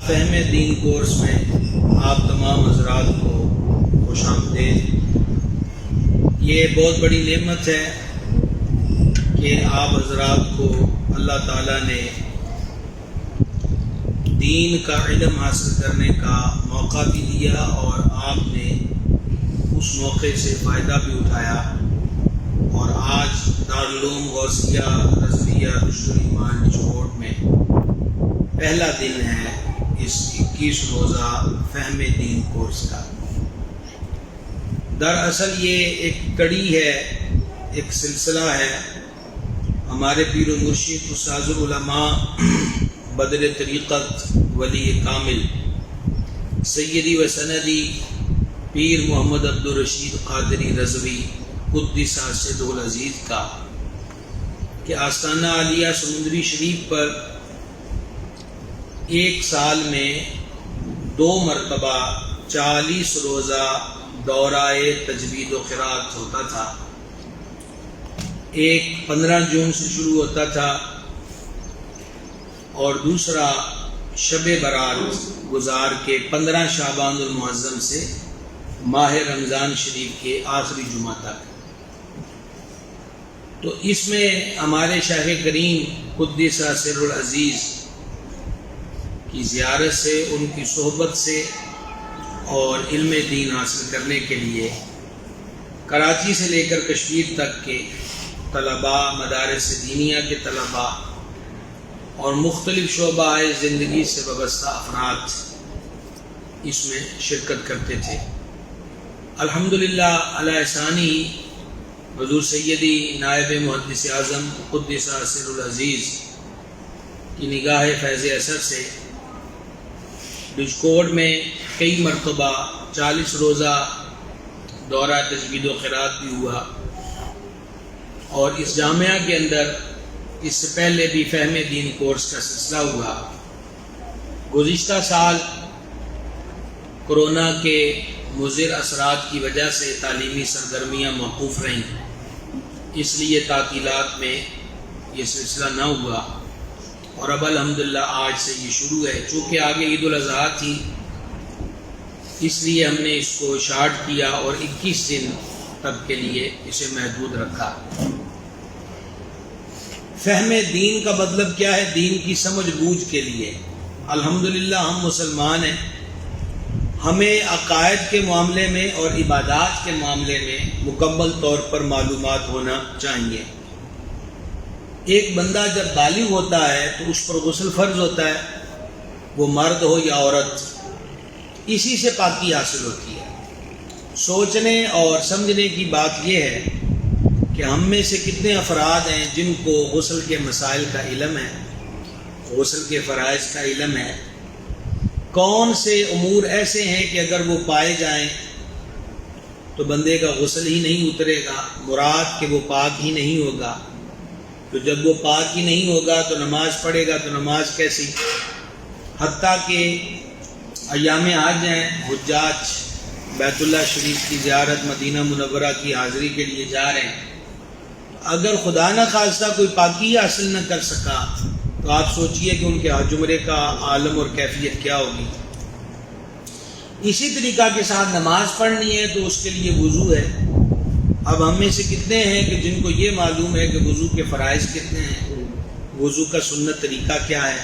فہم then course میں آپ تمام حضرات کو خوش آمدید۔ یہ بہت بڑی نعمت ہے کہ آپ حضرات کو اللہ تعالیٰ نے دین کا علم حاصل کرنے کا موقع بھی دیا اور آپ نے اس موقع سے فائدہ بھی اٹھایا، اور آج دارالعلوم غوثیہ رضویہ رشد الایمان نجوڑ میں پہلا دن ہے اس 21 روزہ فہم دین کورس کا۔ دراصل یہ ایک کڑی ہے، ایک سلسلہ ہے۔ ہمارے پیر و مرشد استاذ العلماء بدر طریقت ولی کامل سیدی و سندی پیر محمد عبدالرشید قادری رضوی قدس سرہ العزیز کا کہ آستانہ عالیہ سمندری شریف پر ایک سال میں 2 مرتبہ 40 روزہ دورہ تجوید و قرات ہوتا تھا۔ ایک 15 جون سے شروع ہوتا تھا اور دوسرا شب برات گزار کے 15 شعبان المعظم سے ماہ رمضان شریف کے آخری جمعہ تک۔ تو اس میں ہمارے شیخ کریم قدس سرہ العزیز کی زیارت سے، ان کی صحبت سے اور علم دین حاصل کرنے کے لیے کراچی سے لے کر کشمیر تک کے طلباء، مدارس دینیہ کے طلباء اور مختلف شعبہ زندگی سے وابستہ افراد اس میں شرکت کرتے تھے۔ الحمدللہ علی احسانی حضور سیدی نائب محدث اعظم قدس سرہ العزیز کی نگاہ فیض اثر سے بجکوٹ میں کئی مرتبہ 40 روزہ دورہ تجوید و قرات بھی ہوا، اور اس جامعہ کے اندر اس سے پہلے بھی فہم دین کورس کا سلسلہ ہوا۔ گزشتہ سال کورونا کے مضر اثرات کی وجہ سے تعلیمی سرگرمیاں موقوف رہیں، اس لیے تعطیلات میں یہ سلسلہ نہ ہوا، اور اب الحمدللہ آج سے یہ شروع ہے۔ چونکہ آگے عید الاضحیٰ تھی، اس لیے ہم نے اس کو شارٹ کیا اور 21 دن تک کے لیے اسے محدود رکھا۔ فہم دین کا مطلب کیا ہے؟ دین کی سمجھ بوجھ کے لیے۔ الحمدللہ ہم مسلمان ہیں، ہمیں عقائد کے معاملے میں اور عبادات کے معاملے میں مکمل طور پر معلومات ہونا چاہیے۔ ایک بندہ جب بالغ ہوتا ہے تو اس پر غسل فرض ہوتا ہے، وہ مرد ہو یا عورت، اسی سے پاکی حاصل ہوتی ہے۔ سوچنے اور سمجھنے کی بات یہ ہے کہ ہم میں سے کتنے افراد ہیں جن کو غسل کے مسائل کا علم ہے، غسل کے فرائض کا علم ہے۔ کون سے امور ایسے ہیں کہ اگر وہ پائے جائیں تو بندے کا غسل ہی نہیں اترے گا، مراد کہ وہ پاک ہی نہیں ہوگا۔ تو جب وہ پاک ہی نہیں ہوگا تو نماز پڑھے گا تو نماز کیسی؟ حتیٰ کہ ایام حج ہیں، حجاج بیت اللہ شریف کی زیارت، مدینہ منورہ کی حاضری کے لیے جا رہے ہیں، اگر خدا نہ خواستہ کوئی پاکی حاصل نہ کر سکا تو آپ سوچئے کہ ان کے حج عمرے کا عالم اور کیفیت کیا ہوگی۔ اسی طریقہ کے ساتھ نماز پڑھنی ہے تو اس کے لیے وضو ہے۔ اب ہم میں سے کتنے ہیں کہ جن کو یہ معلوم ہے کہ وضو کے فرائض کتنے ہیں، وضو کا سنت طریقہ کیا ہے،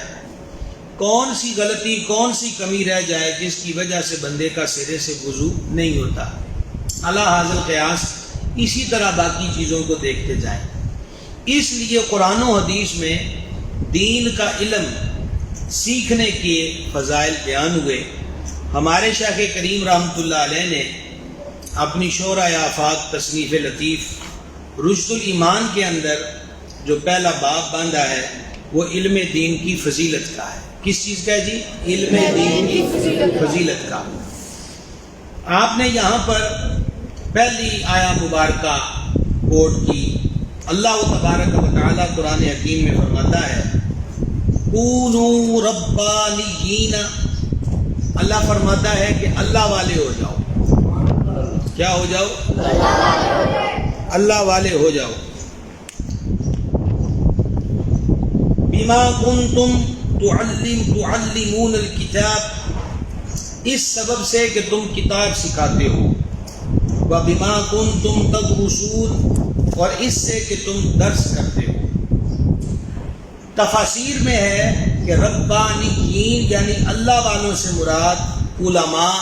کون سی غلطی، کون سی کمی رہ جائے جس کی وجہ سے بندے کا سرے سے وضو نہیں ہوتا۔ علی حاضر قیاس اسی طرح باقی چیزوں کو دیکھتے جائیں۔ اس لیے قرآن و حدیث میں دین کا علم سیکھنے کے فضائل بیان ہوئے۔ ہمارے شیخ کریم رحمۃ اللہ علیہ نے اپنی شورۂ آفاق تصنیف لطیف رشد الایمان کے اندر جو پہلا باب باندھا ہے وہ علم دین کی فضیلت کا ہے۔ کس چیز کا ہے جی؟ علم دین کی فضیلت کا۔ آپ نے یہاں پر پہلی آیا مبارکہ کوٹ کی۔ اللہ تبارک و تعالی قرآن حکیم میں فرماتا ہے کونوا ربانیین، اللہ فرماتا ہے کہ اللہ والے ہو جاؤ۔ کیا ہو جاؤ؟ اللہ والے ہو جاؤ۔ بما کنتم تعلمون الکتاب، اس سبب سے کہ تم کتاب سکھاتے ہو، وبما کنتم تدرسون، اور اس سے کہ تم درس کرتے ہو۔ تفاسیر میں ہے کہ ربانیین یعنی اللہ والوں سے مراد علماء،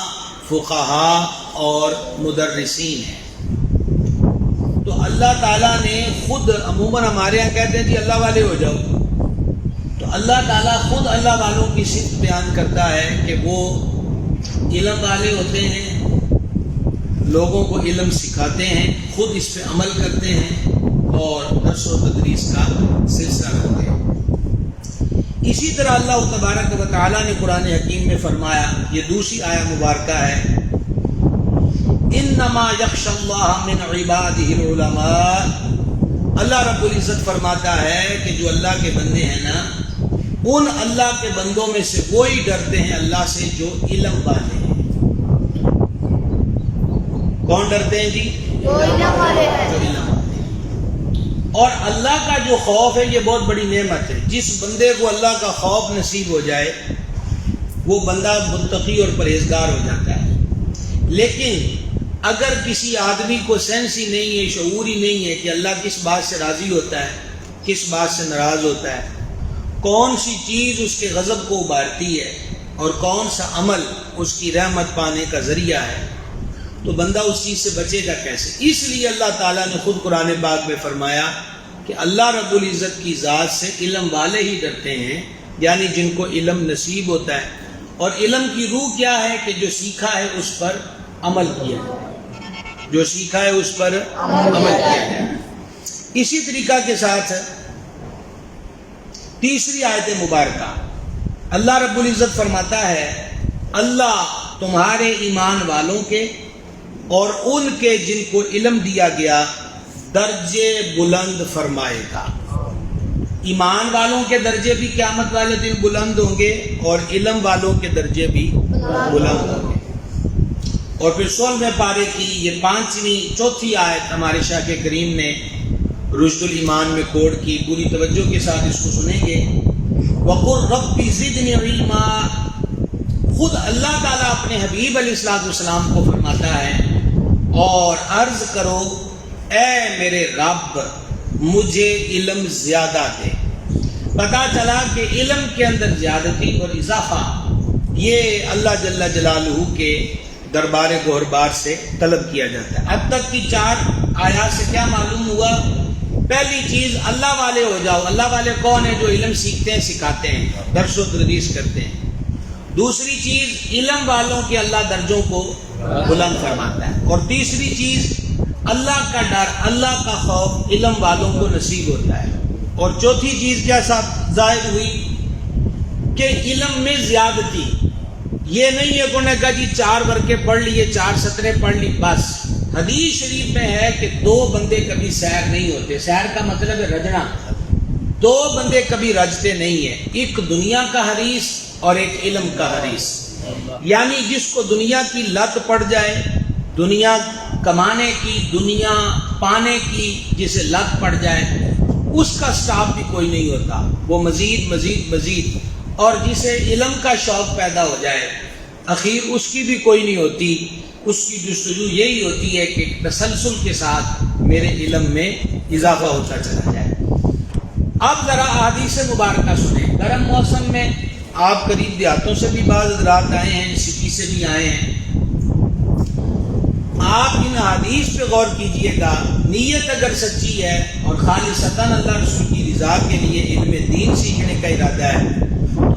فقہاء اور مدرسین ہیں۔ تو اللہ تعالیٰ نے خود، عموماً ہمارے یہاں کہتے ہیں جی اللہ والے ہو جاؤ، تو اللہ تعالیٰ خود اللہ والوں کی صفت بیان کرتا ہے کہ وہ علم والے ہوتے ہیں، لوگوں کو علم سکھاتے ہیں، خود اس پہ عمل کرتے ہیں اور درس و تدریس کا سلسلہ رکھتے ہیں۔ اسی طرح اللہ تبارک و تعالیٰ نے قرآن حکیم میں فرمایا، یہ دوسری آیہ مبارکہ ہے، انما یخشی اللہ من عبادہ العلماء، اللہ رب العزت فرماتا ہے کہ جو اللہ کے بندے ہیں نا، ان اللہ کے بندوں میں سے وہی ڈرتے ہیں اللہ سے جو علم والے ہیں۔ کون ڈرتے ہیں جی؟ جو علم والے ہیں۔ اور اللہ کا جو خوف ہے یہ بہت بڑی نعمت ہے۔ جس بندے کو اللہ کا خوف نصیب ہو جائے وہ بندہ متقی اور پرہیزگار ہو جاتا ہے۔ لیکن اگر کسی آدمی کو سینس ہی نہیں ہے، شعور ہی نہیں ہے کہ اللہ کس بات سے راضی ہوتا ہے، کس بات سے ناراض ہوتا ہے، کون سی چیز اس کے غضب کو ابھارتی ہے اور کون سا عمل اس کی رحمت پانے کا ذریعہ ہے، تو بندہ اس چیز سے بچے گا کیسے؟ اس لیے اللہ تعالیٰ نے خود قرآن پاک میں فرمایا کہ اللہ رب العزت کی ذات سے علم والے ہی ڈرتے ہیں، یعنی جن کو علم نصیب ہوتا ہے۔ اور علم کی روح کیا ہے کہ جو سیکھا ہے اس پر عمل کیا ہے، جو سیکھا ہے اس پر عمل کیا ہے۔ اسی طریقہ کے ساتھ تیسری آیت مبارکہ اللہ رب العزت فرماتا ہے، اللہ تمہارے ایمان والوں کے اور ان کے جن کو علم دیا گیا درجے بلند فرمائے گا۔ ایمان والوں کے درجے بھی قیامت والے دن بلند ہوں گے اور علم والوں کے درجے بھی بلند ہوں گے۔ اور پھر 16ویں پارے کی یہ چوتھی آیت ہمارے شاہ کے کریم نے رشد الایمان میں کوڈ کی، پوری توجہ کے ساتھ اس کو سنیں گے۔ وَقُلْ رَبِّ زِدْنِی عِلْمًا، خود اللہ تعالیٰ اپنے حبیب علیہ السلام کو فرماتا ہے اور عرض کرو اے میرے رب مجھے علم زیادہ دے۔ پتہ چلا کہ علم کے اندر زیادتی اور اضافہ یہ اللہ جل جلالہ کے دربار گہربار سے طلب کیا جاتا ہے۔ اب تک کی 4 آیات سے کیا معلوم ہوا؟ پہلی چیز اللہ والے ہو جاؤ۔ اللہ والے کون ہیں؟ جو علم سیکھتے ہیں، سکھاتے ہیں، درس و تدریس کرتے ہیں۔ دوسری چیز علم والوں کے اللہ درجوں کو بلند فرماتا ہے۔ اور تیسری چیز اللہ کا ڈر، اللہ کا خوف علم والوں کو نصیب ہوتا ہے۔ اور چوتھی چیز کیا ظاہر ہوئی کہ علم میں زیادتی، یہ نہیں ہے کہ نے کہا جی 4 ورقے پڑھ لیے، 4 سطریں پڑھ لی بس۔ حدیث شریف میں ہے کہ 2 بندے کبھی سیر نہیں ہوتے، سیر کا مطلب ہے رجنا، 2 بندے کبھی رجتے نہیں ہیں، ایک دنیا کا حریص اور ایک علم کا حریص۔ یعنی جس کو دنیا کی لت پڑ جائے، دنیا کمانے کی، دنیا پانے کی جسے لت پڑ جائے، اس کا سٹاپ بھی کوئی نہیں ہوتا، وہ مزید مزید مزید۔ اور جسے علم کا شوق پیدا ہو جائے، اخیر اس کی بھی کوئی نہیں ہوتی، اس کی جستجو یہی ہوتی ہے کہ تسلسل کے ساتھ میرے علم میں اضافہ ہوتا چلا جائے۔ اب ذرا احادیث مبارکہ سنیں۔ گرم موسم میں آپ قریب دیہاتوں سے بھی بعض حضرات آئے ہیں، سٹی سے بھی آئے ہیں، آپ ان حدیث پہ غور کیجئے گا۔ نیت اگر سچی ہے اور خالصتاً اللہ رسول کی رضا کے لیے علم دین سیکھنے کا ارادہ ہے،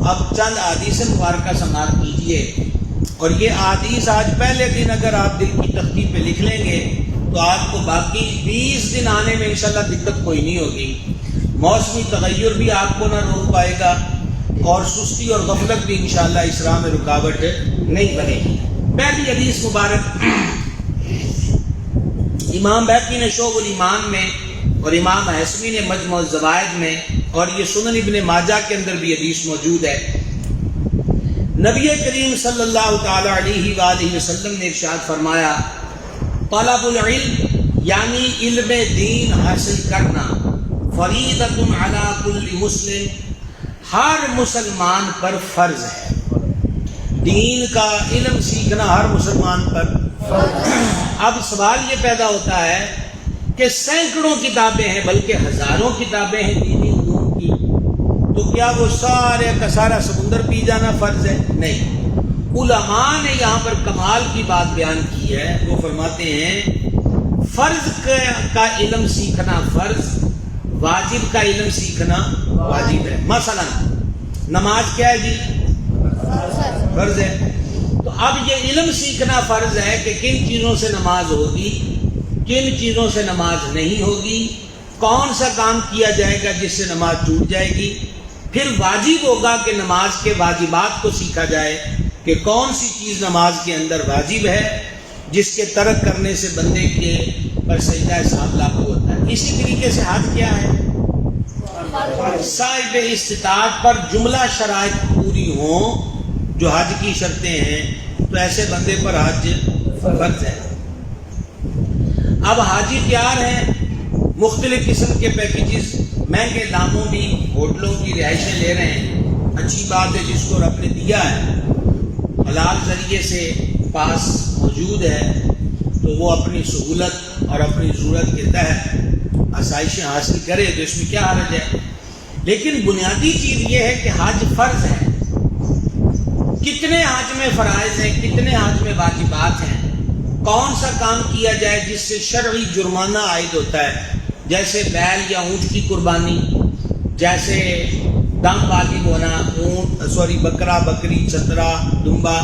اب چند حدیث مبارکہ سماعت کیجئے، اور یہ حدیث آج پہلے دن اگر آپ دل کی تختی پہ لکھ لیں گے تو آپ کو باقی 20 دن آنے میں انشاءاللہ دقت کوئی نہیں ہوگی۔ موسمی تغیر بھی آپ کو نہ روک پائے گا اور سستی اور غفلت بھی انشاءاللہ اس راہ میں رکاوٹ نہیں بنے گی۔ پہلی حدیث مبارک امام بہقی نے شعب الایمان میں اور امام حسمی نے مجموع الزوائد میں، اور یہ سنن ابن ماجہ کے اندر بھی حدیث موجود ہے۔ نبی کریم صلی اللہ تعالی علیہ وآلہ وسلم نے ارشاد فرمایا، طلب العلم یعنی علم دین حاصل کرنا، فریضۃ علی کل مسلم، ہر مسلمان پر فرض ہے، دین کا علم سیکھنا ہر مسلمان پر فرض ہے۔ اب سوال یہ پیدا ہوتا ہے کہ سینکڑوں کتابیں ہیں، بلکہ ہزاروں کتابیں ہیں دینی علوم کی، تو کیا وہ سارے کا سارا سمندر پی جانا فرض ہے؟ نہیں۔ علماء نے یہاں پر کمال کی بات بیان کی ہے، وہ فرماتے ہیں فرض کا علم سیکھنا فرض، واجب کا علم سیکھنا واجب ہے۔ مثلا نماز کیا ہے جی؟ فرض ہے۔ تو اب یہ علم سیکھنا فرض ہے کہ کن چیزوں سے نماز ہوگی، کن چیزوں سے نماز نہیں ہوگی، کون سا کام کیا جائے گا جس سے نماز ٹوٹ جائے گی۔ پھر واجب ہوگا کہ نماز کے واجبات کو سیکھا جائے کہ کون سی چیز نماز کے اندر واجب ہے جس کے ترک کرنے سے بندے کے پر سجدہ ثواب لاگو ہوتا ہے۔ اسی طریقے سے حج کیا ہے؟ صاحب استطاعت پر جملہ شرائط پوری ہوں جو حج کی شرطیں ہیں تو ایسے بندے پر حج فرض ہے۔ اب حاجی تیار ہیں، مختلف قسم کے پیکیجز، مہنگے داموں بھی ہوٹلوں کی رہائشیں لے رہے ہیں، اچھی بات ہے، جس کو رب نے دیا ہے حلال ذریعے سے پاس موجود ہے تو وہ اپنی سہولت اور اپنی ضرورت کے تحت آسائشیں حاصل کرے، تو اس میں کیا حرج ہے۔ لیکن بنیادی چیز یہ ہے کہ حج فرض ہے۔ کتنے حج میں فرائض ہیں، کتنے حج میں واجبات ہیں، کون سا کام کیا جائے جس سے شرعی جرمانہ عائد ہوتا ہے، جیسے بیل یا اونٹ کی قربانی، جیسے دم واجب ہونا، بکرا، بکری، چترا، دمبا،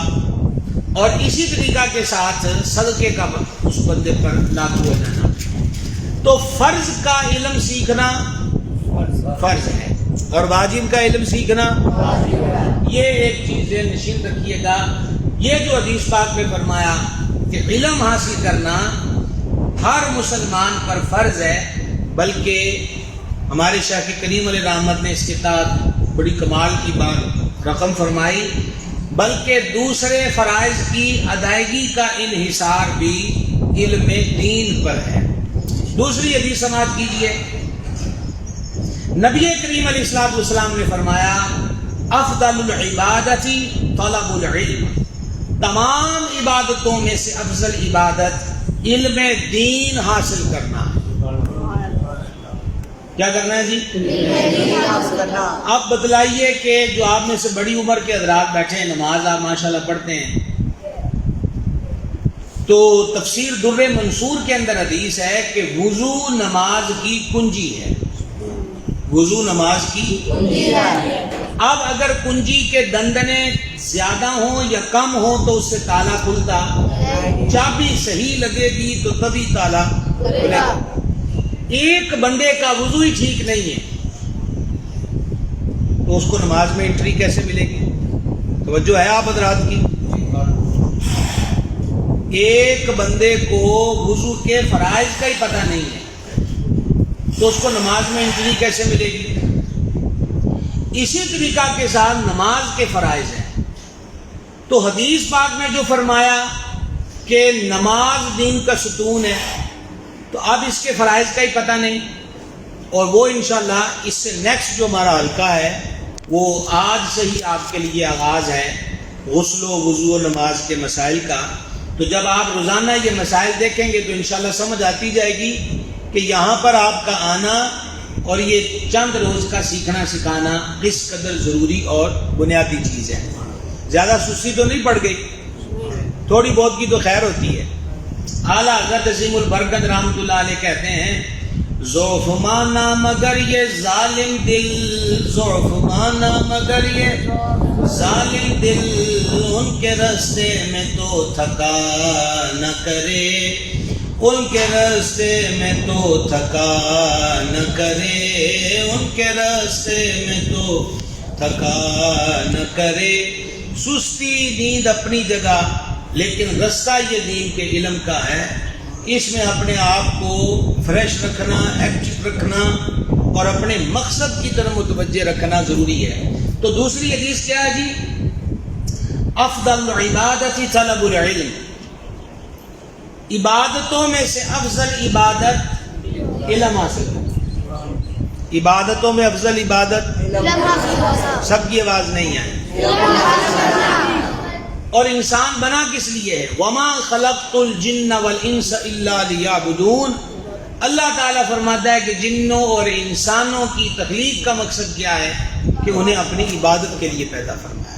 اور اسی طریقہ کے ساتھ صدقے کا اس بندے پر لاگو ہو جانا۔ تو فرض کا علم سیکھنا فرض ہے اور واجب کا علم سیکھنا یہ ایک چیز نشین رکھیے گا۔ یہ جو حدیث پاک میں فرمایا کہ علم حاصل کرنا ہر مسلمان پر فرض ہے، بلکہ ہمارے شیخ کریم علیہ رحمت نے اس کے تحت بڑی کمال کی بات رقم فرمائی، بلکہ دوسرے فرائض کی ادائیگی کا انحصار بھی علم دین پر ہے۔ دوسری حدیث سماعت کیجیے، نبی کریم علیہ الصلوۃ والسلام نے فرمایا افضل العبادت طلب العلم، تمام عبادتوں میں سے افضل عبادت علم دین حاصل کرنا ہے۔ کیا کرنا ہے جی؟ اب بتلائیے کہ جو آپ میں سے بڑی عمر کے حضرات بیٹھے ہیں، نماز آپ ماشاءاللہ پڑھتے ہیں، تو تفسیر در منصور کے اندر حدیث ہے کہ وضو نماز کی کنجی ہے، وضو نماز کی کنجی ہے۔ اب اگر کنجی کے دندنے زیادہ ہوں یا کم ہوں تو اس سے تالا کھلتا، چابی صحیح لگے گی تو تبھی تالا کھلے گا۔ ایک بندے کا وضو ہی ٹھیک نہیں ہے تو اس کو نماز میں انٹری کیسے ملے گی؟ توجہ ہے آپ حضرات کی؟ ایک بندے کو وضو کے فرائض کا ہی پتہ نہیں ہے تو اس کو نماز میں انٹری کیسے ملے گی؟ اسی طریقہ کے ساتھ نماز کے فرائض ہیں، تو حدیث پاک میں جو فرمایا کہ نماز دین کا ستون ہے، تو اب اس کے فرائض کا ہی پتہ نہیں، اور وہ انشاءاللہ اس سے نیکسٹ جو ہمارا حلقہ ہے وہ آج سے ہی آپ کے لیے آغاز ہے غسل و وضو و نماز کے مسائل کا۔ تو جب آپ روزانہ یہ مسائل دیکھیں گے تو انشاءاللہ سمجھ آتی جائے گی کہ یہاں پر آپ کا آنا اور یہ چند روز کا سیکھنا سکھانا کس قدر ضروری اور بنیادی چیز ہے۔ زیادہ سستی تو نہیں پڑ گئی، تھوڑی بہت کی تو خیر ہوتی ہے۔ اعلیٰ حضرت عظیم البرکت رحمۃ اللہ علیہ کہتے ہیں ضعف مانا مگر یہ ظالم دل، ضعف مانا مگر یہ ظالم دل، ان کے راستے میں تو تھکا نہ کرے، ان کے راستے میں تو تھکا نہ کرے، ان کے راستے میں تو تھکا نہ کرے۔ سستی نیند اپنی جگہ، لیکن رستہ یہ دین کے علم کا ہے، اس میں اپنے آپ کو فریش رکھنا، ایکٹیو رکھنا اور اپنے مقصد کی طرف متوجہ رکھنا ضروری ہے۔ تو دوسری حدیث کیا ہے جی؟ افضل العبادت طلب العلم، عبادتوں میں سے افضل عبادت علم حاصل کرنا۔ عبادتوں میں افضل عبادت سب کی آواز نہیں آئی. اور انسان بنا کس لیے ہے؟ وما خلقت الجن والانس الا لیعبدون. اللہ تعالیٰ فرماتا ہے کہ جنوں اور انسانوں کی تخلیق کا مقصد کیا ہے؟ کہ انہیں اپنی عبادت کے لیے پیدا فرمایا.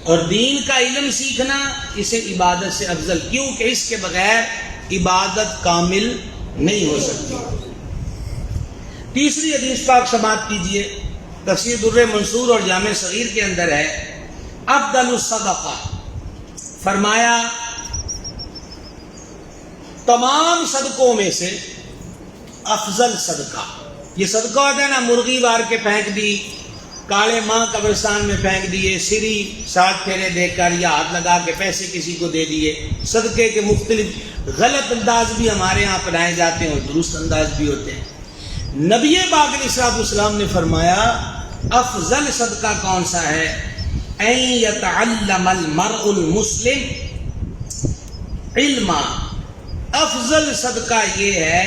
اور دین کا علم سیکھنا اسے عبادت سے افضل، کیونکہ اس کے بغیر عبادت کامل نہیں ہو سکتی. تیسری حدیث پاک سماعت کیجئے، تفسیر در منصور اور جامع صغیر کے اندر ہے. افضل الصدقہ، فرمایا تمام صدقوں میں سے افضل صدقہ، یہ صدقہ ہوتا ہے نا، مرغی وار کے پھینک دی، کالے ماں قبرستان میں پھینک دیے، سری 7 پھیرے دے کر یا ہاتھ لگا کے پیسے کسی کو دے دیے. صدقے کے مختلف غلط انداز بھی ہمارے ہاں اپنائے جاتے ہیں اور درست انداز بھی ہوتے ہیں. نبی پاک علیہ السلام نے فرمایا افضل صدقہ کون سا ہے؟ ان یتعلم المرء المسلم علما. افضل صدقہ یہ ہے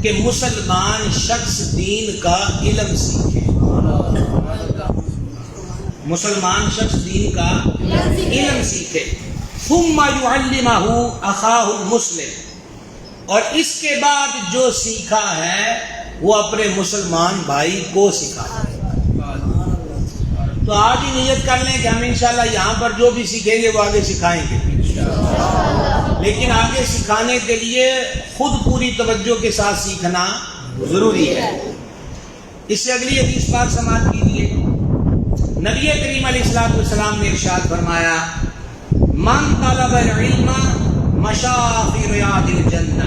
کہ مسلمان شخص دین کا علم سیکھے. مسلمان شخص دین کا علم سیکھے. ثم يعلمه اخاه المسلم، اور اس کے بعد جو سیکھا ہے وہ اپنے مسلمان بھائی کو سکھائے. تو آج ہی نیت کر لیں کہ ہم انشاءاللہ یہاں پر جو بھی سیکھیں گے وہ آگے سکھائیں گے، لیکن آگے سکھانے کے لیے خود پوری توجہ کے ساتھ سیکھنا ضروری ہے. اس سے اگلی حدیث پاک سماعت کیجیے. نبی کریم علیہ السلام نے ارشاد فرمایا من طلب العلم مشى في رياض الجنہ،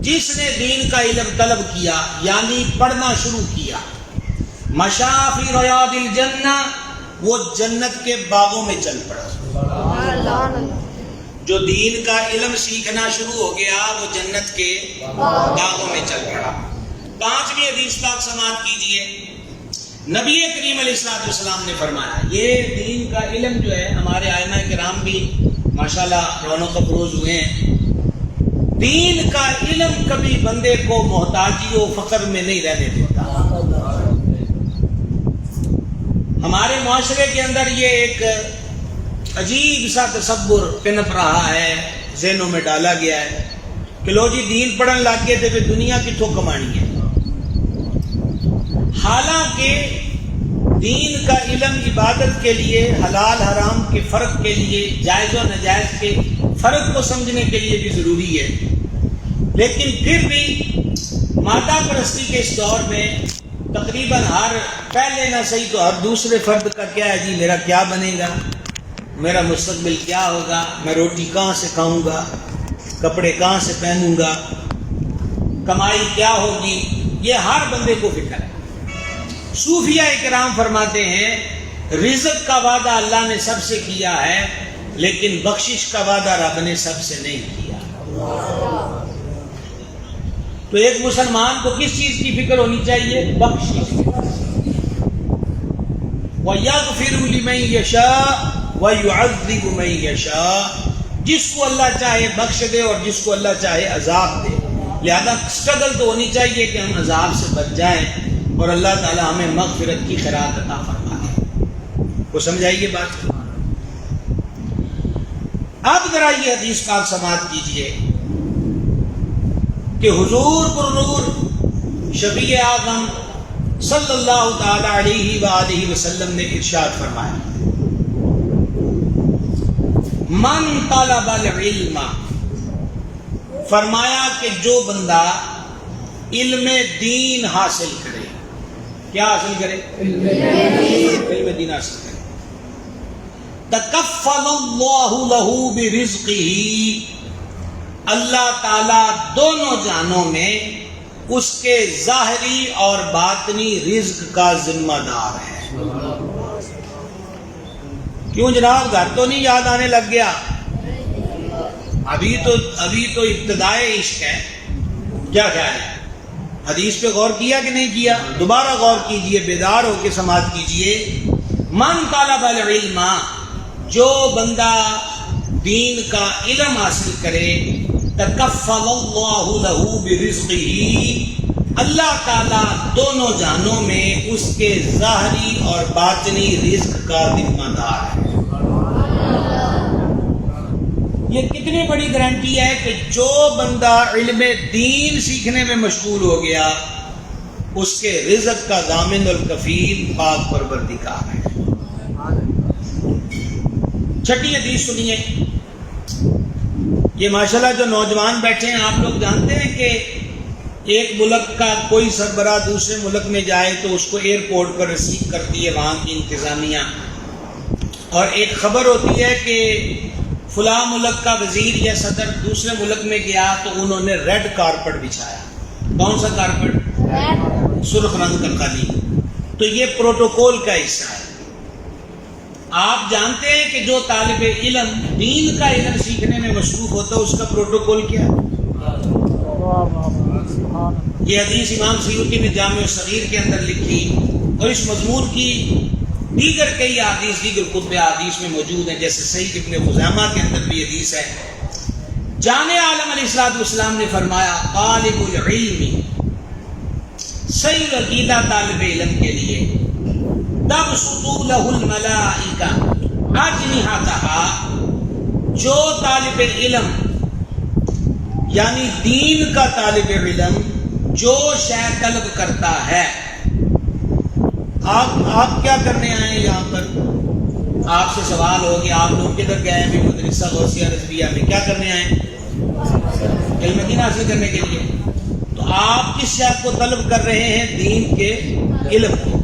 جس نے دین کا علم طلب کیا یعنی پڑھنا شروع کیا، مشى في رياض الجنہ، وہ جنت کے باغوں میں چل پڑا. جو دین کا علم سیکھنا شروع ہو گیا وہ جنت کے باغوں میں چل پڑا. 5ویں حدیث پاک سماعت کیجئے. نبی کریم علیہ السلام نے فرمایا، یہ دین کا علم جو ہے، ہمارے ائمہ کرام بھی ماشاءاللہ رونق افروز ہوئے ہیں. دین کا علم کبھی بندے کو محتاجی و فقر میں نہیں رہنے دیتا. ہمارے معاشرے کے اندر یہ ایک عجیب سا تصور پنپ رہا ہے، ذہنوں میں ڈالا گیا ہے کہ لو جی دین پڑھن لگ گئے تھے دنیا کتوں کمانی ہے. حالانکہ دین کا علم عبادت کے لیے، حلال حرام کے فرق کے لیے، جائز و ناجائز کے فرق کو سمجھنے کے لیے بھی ضروری ہے. لیکن پھر بھی مادہ پرستی کے اس دور میں تقریباً ہر پہلے نہ صحیح تو ہر دوسرے فرد کا کیا ہے جی، میرا کیا بنے گا، میرا مستقبل کیا ہوگا، میں روٹی کہاں سے کھاؤں گا، کپڑے کہاں سے پہنوں گا، کمائی کیا ہوگی، یہ ہر بندے کو فکر ہے. صوفیاء کرام فرماتے ہیں رزق کا وعدہ اللہ نے سب سے کیا ہے لیکن بخشش کا وعدہ رب نے سب سے نہیں کیا. تو ایک مسلمان کو کس چیز کی فکر ہونی چاہیے؟ بخشش. وَيَغْفِرُ لِمَن يَشَاءُ وَيُعَذِّبُ مَن يَشَاءُ، جس کو اللہ چاہے بخش دے اور جس کو اللہ چاہے عذاب دے. لہذا اسٹرگل تو ہونی چاہیے کہ ہم عذاب سے بچ جائیں اور اللہ تعالی ہمیں مغفرت کی خیرات عطا فرمائے. کو سمجھائیے بات. اب ذرا یہ حدیث پاک سماعت کیجئے کہ حضور پرنور شفیع اعظم صلی اللہ تعالی علیہ وآلہ وسلم نے ارشاد فرمایا من طلب العلم، فرمایا کہ جو بندہ علم دین حاصل کرے، کیا حاصل کرے؟ علم دین حاصل کرے. تکفل اللہ لہ برزقہ، اللہ تعالی دونوں جہانوں میں اس کے ظاہری اور باطنی رزق کا ذمہ دار ہے. کیوں جناب گھر تو نہیں یاد آنے لگ گیا؟ ابھی تو ابتدائے عشق ہے. کیا خیال ہے؟ حدیث پہ غور کیا کہ نہیں کیا؟ دوبارہ غور کیجئے، بیدار ہو کے سماعت کیجئے. من طلب العلم، جو بندہ دین کا علم حاصل کرے، تکفل اللہ لہ برزقہ، اللہ تعالیٰ دونوں جہانوں میں اس کے ظاہری اور باطنی رزق کا ذمہ دار ہے۔ یہ کتنی بڑی گارنٹی ہے کہ جو بندہ علم دین سیکھنے میں مشغول ہو گیا اس کے رزق کا ضامن الکفیل پاک پروردگار ہے۔ چھٹی حدیث سنیے۔ یہ ماشاءاللہ جو نوجوان بیٹھے ہیں، آپ لوگ جانتے ہیں کہ ایک ملک کا کوئی سربراہ دوسرے ملک میں جائے تو اس کو ایئرپورٹ پر ریسیو کرتی ہے وہاں کی انتظامیہ، اور ایک خبر ہوتی ہے کہ فلاں ملک کا وزیر یا صدر دوسرے ملک میں گیا تو انہوں نے ریڈ کارپٹ بچھایا۔ کون سا کارپٹ؟ سرخ رنگ کا قالین۔ تو یہ پروٹوکول کا حصہ ہے۔ آپ جانتے ہیں کہ جو طالب علم دین کا علم سیکھنے میں مصروف ہوتا ہے اس کا پروٹوکول کیا ہے؟ یہ حدیث امام سیوطی نے جامع الصغیر کے اندر لکھی، اور اس مضمون کی دیگر کئی احادیث دیگر کتب احادیث میں موجود ہیں، جیسے صحیح ابن خزیمہ کے اندر بھی حدیث ہے۔ جان عالم علیہ السلام نے فرمایا طالب العلم، صحیح عقیدہ طالب علم کے لیے تبسط له الملائکہ اجنحتہا، جو طالب علم یعنی دین کا طالب علم جو شے طلب کرتا ہے، آپ کیا کرنے آئے ہیں یہاں پر؟ آپ سے سوال ہو کہ آپ لوگ کدھر گئے ہیں؟ مدرسہ غوثیہ رضویہ میں کیا کرنے آئے ہیں؟ علم دین حاصل کرنے کے لیے۔ تو آپ کس شے کو طلب کر رہے ہیں؟ دین کے علم کو۔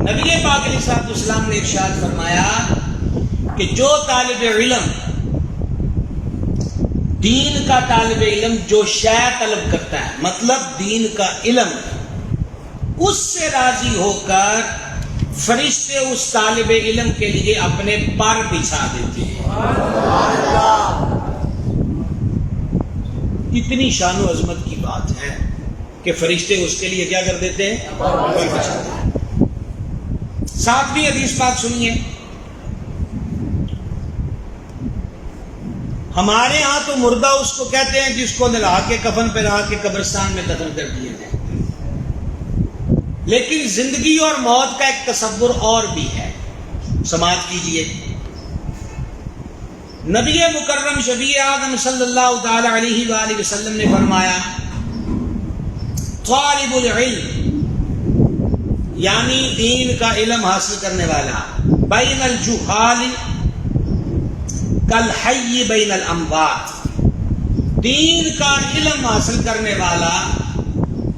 نبی پاک علیہ السلام نے ارشاد فرمایا کہ جو طالب علم دین کا طالب علم جو شے طلب کرتا ہے، مطلب دین کا علم، اس سے راضی ہو کر فرشتے اس طالب علم کے لیے اپنے پر بچھا دیتے ہیں۔ کتنی شان و عظمت کی بات ہے کہ فرشتے اس کے لیے کیا کر دیتے ہیں؟ پر بچھاتے ہیں۔ ساتویں حدیث پاک سنیے۔ ہمارے ہاں تو مردہ اس کو کہتے ہیں جس کو نلا کے کفن پہنا کے قبرستان میں دفن کر دیا جائے، لیکن زندگی اور موت کا ایک تصور اور بھی ہے، سماعت کیجئے۔ نبی مکرم شفیع اعظم صلی اللہ تعالی علیہ وآلہ وسلم نے فرمایا طالب العلم یعنی دین کا علم حاصل کرنے والا بین الجہال کالحی بین الاموات، دین کا علم حاصل کرنے والا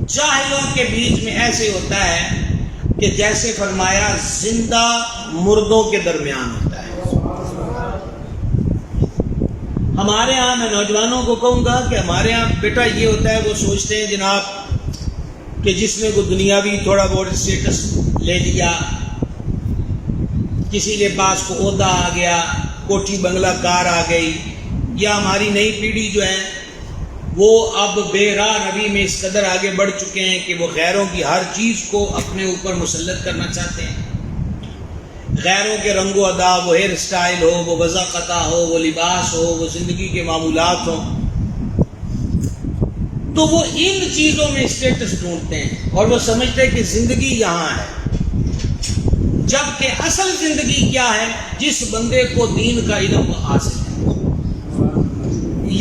جاہلوں کے بیچ میں ایسے ہوتا ہے کہ جیسے فرمایا زندہ مردوں کے درمیان ہوتا ہے۔ ہمارے ہاں میں نوجوانوں کو کہوں گا کہ ہمارے ہاں بیٹا یہ ہوتا ہے، وہ سوچتے ہیں جناب کہ جس نے کوئی دنیاوی تھوڑا بہت اسٹیٹس لے لیا، کسی کے پاس کو عہدہ آ گیا، کوٹھی بنگلہ کار آ گئی، یا ہماری نئی پیڑھی جو ہے وہ اب بے راہ روی میں اس قدر آگے بڑھ چکے ہیں کہ وہ غیروں کی ہر چیز کو اپنے اوپر مسلط کرنا چاہتے ہیں۔ غیروں کے رنگ و ادا، وہ ہیئر سٹائل ہو، وہ وضع قطع ہو، وہ لباس ہو، وہ زندگی کے معمولات ہوں، تو وہ ان چیزوں میں اسٹیٹس ڈھونڈتے ہیں اور وہ سمجھتے ہیں کہ زندگی یہاں ہے، جبکہ اصل زندگی کیا ہے؟ جس بندے کو دین کا علم حاصل ہے۔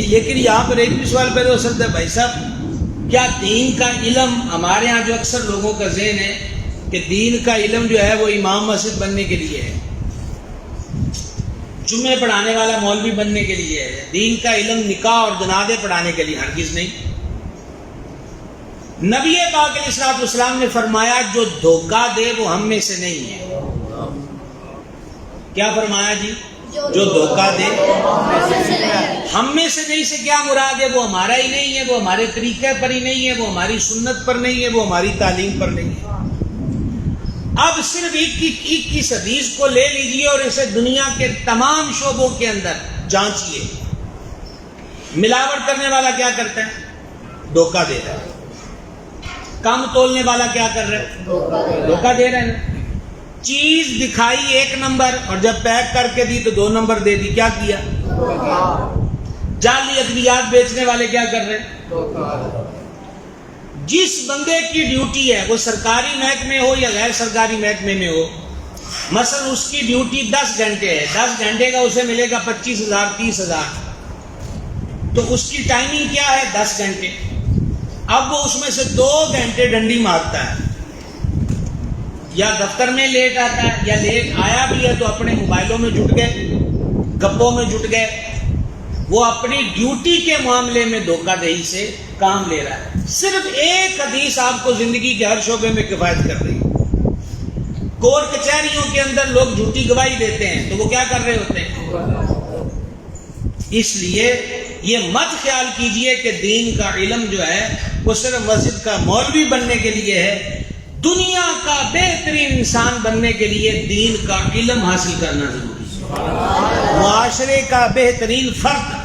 لیکن یہاں پر ایک بھی سوال پیدا ہو سکتا ہے، بھائی صاحب کیا دین کا علم، ہمارے ہاں جو اکثر لوگوں کا ذہن ہے کہ دین کا علم جو ہے وہ امام مسجد بننے کے لیے ہے، جمعے پڑھانے والا مولوی بننے کے لیے ہے، دین کا علم نکاح اور جنازے پڑھانے کے لیے ہرگز نہیں۔ نبی پاک علیہ السلام نے فرمایا جو دھوکہ دے وہ ہم میں سے نہیں ہے۔ کیا فرمایا جی؟ جو دھوکہ دے ہم میں سے نہیں، سے کیا مراد ہے؟ وہ ہمارا ہی نہیں ہے، وہ ہمارے طریقے پر ہی نہیں ہے، وہ ہماری سنت پر نہیں ہے، وہ ہماری تعلیم پر نہیں ہے۔ اب صرف 21 حدیث کو لے لیجئے اور اسے دنیا کے تمام شعبوں کے اندر جانچیے۔ ملاوٹ کرنے والا کیا کرتا ہے؟ دھوکہ دے رہا ہے۔ کم تولنے والا کیا کر رہا ہے؟ دھوکہ دے رہا ہے۔ چیز دکھائی 1 نمبر اور جب پیک کر کے دی تو 2 نمبر دے دی، کیا کیا؟ جعلی ادویات بیچنے والے کیا کر رہے ہیں؟ جس بندے کی ڈیوٹی ہے وہ سرکاری محکمے ہو یا غیر سرکاری محکمے میں ہو، مثلا اس کی ڈیوٹی 10 گھنٹے ہے، 10 گھنٹے کا اسے ملے گا 25,000 30,000، تو اس کی ٹائمنگ کیا ہے 10 گھنٹے۔ اب وہ اس میں سے 2 گھنٹے ڈنڈی مارتا ہے، یا دفتر میں لیٹ آتا ہے، یا لیٹ آیا بھی ہے تو اپنے موبائلوں میں جٹ گئے، گپوں میں جٹ گئے، وہ اپنی ڈیوٹی کے معاملے میں دھوکہ دہی سے کام لے رہا ہے۔ صرف ایک حدیث آپ کو زندگی کے ہر شعبے میں کفایت کر رہی ہے۔ کورٹ کچہریوں کے اندر لوگ جھوٹی گواہی دیتے ہیں تو وہ کیا کر رہے ہوتے ہیں؟ اس لیے یہ مت خیال کیجئے کہ دین کا علم جو ہے وہ صرف مسجد کا مولوی بننے کے لیے ہے۔ دنیا کا بہترین انسان بننے کے لیے دین کا علم حاصل کرنا ضروری ہے۔ معاشرے کا بہترین فرد،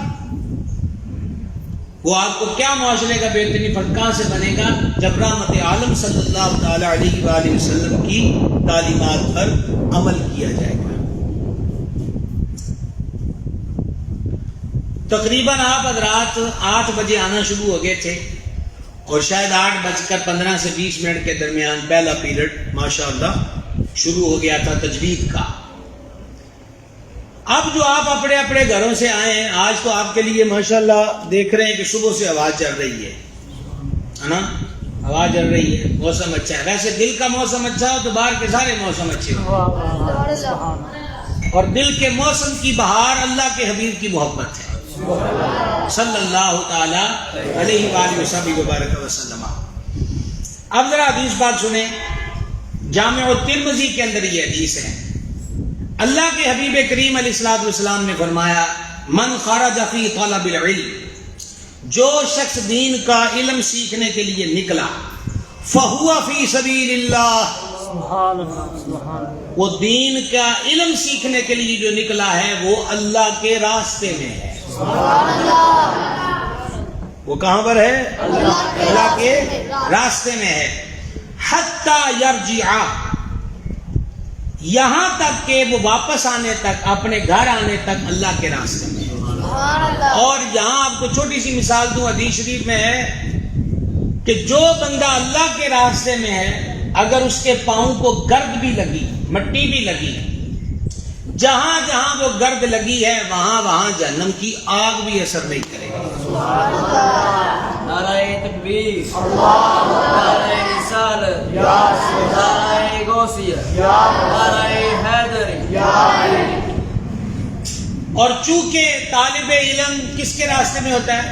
وہ آپ کو کیا معاشرے کا بہترین فرد کہاں سے بنے گا؟ جب رحمت عالم صلی اللہ تعالی علیہ وآلہ وسلم کی تعلیمات پر عمل کیا جائے گا۔ تقریباً آپ حضرات 8 بجے آنا شروع ہو گئے تھے، اور شاید 8:15 سے 20 منٹ کے درمیان پہلا پیریڈ ماشاءاللہ شروع ہو گیا تھا تجوید کا۔ اب جو آپ اپنے اپنے گھروں سے آئے ہیں، آج تو آپ کے لیے ماشاءاللہ دیکھ رہے ہیں کہ صبح سے ہوا چل رہی ہے نا، ہوا چل رہی ہے، موسم اچھا ہے۔ ویسے دل کا موسم اچھا ہو تو باہر کے سارے موسم اچھے ہو، اور دل کے موسم کی بہار اللہ کے حبیب کی محبت ہے صلی اللہ تعالی علیہ وآلہ وسلم وبارک وسلم۔ اب ذرا حدیث بات سنیں، جامع الترمذی کے اندر یہ حدیث ہے۔ اللہ کے حبیب کریم علیہ الصلوۃ والسلام نے فرمایا، من خرج فی طلب العلم، جو شخص دین کا علم سیکھنے کے لیے نکلا، فہو فی سبیل اللہ، وہ دین کا علم سیکھنے کے لیے جو نکلا ہے وہ اللہ کے راستے میں ہے۔ وہ کہاں پر ہے؟ اللہ کے راستے میں ہے۔ حتی یرجع، یہاں تک کہ وہ واپس آنے تک، اپنے گھر آنے تک اللہ کے راستے میں ہے۔ اور یہاں آپ کو چھوٹی سی مثال دوں، حدیث شریف میں ہے کہ جو بندہ اللہ کے راستے میں ہے، اگر اس کے پاؤں کو گرد بھی لگی، مٹی بھی لگی، جہاں جہاں وہ گرد لگی ہے وہاں وہاں جہنم کی آگ بھی اثر نہیں کرے گی۔ نعرہ تکبیر، نعرہ رسالت، نعرہ غوثیہ، نعرہ حیدری۔ اور چونکہ طالب علم کس کے راستے میں ہوتا ہے؟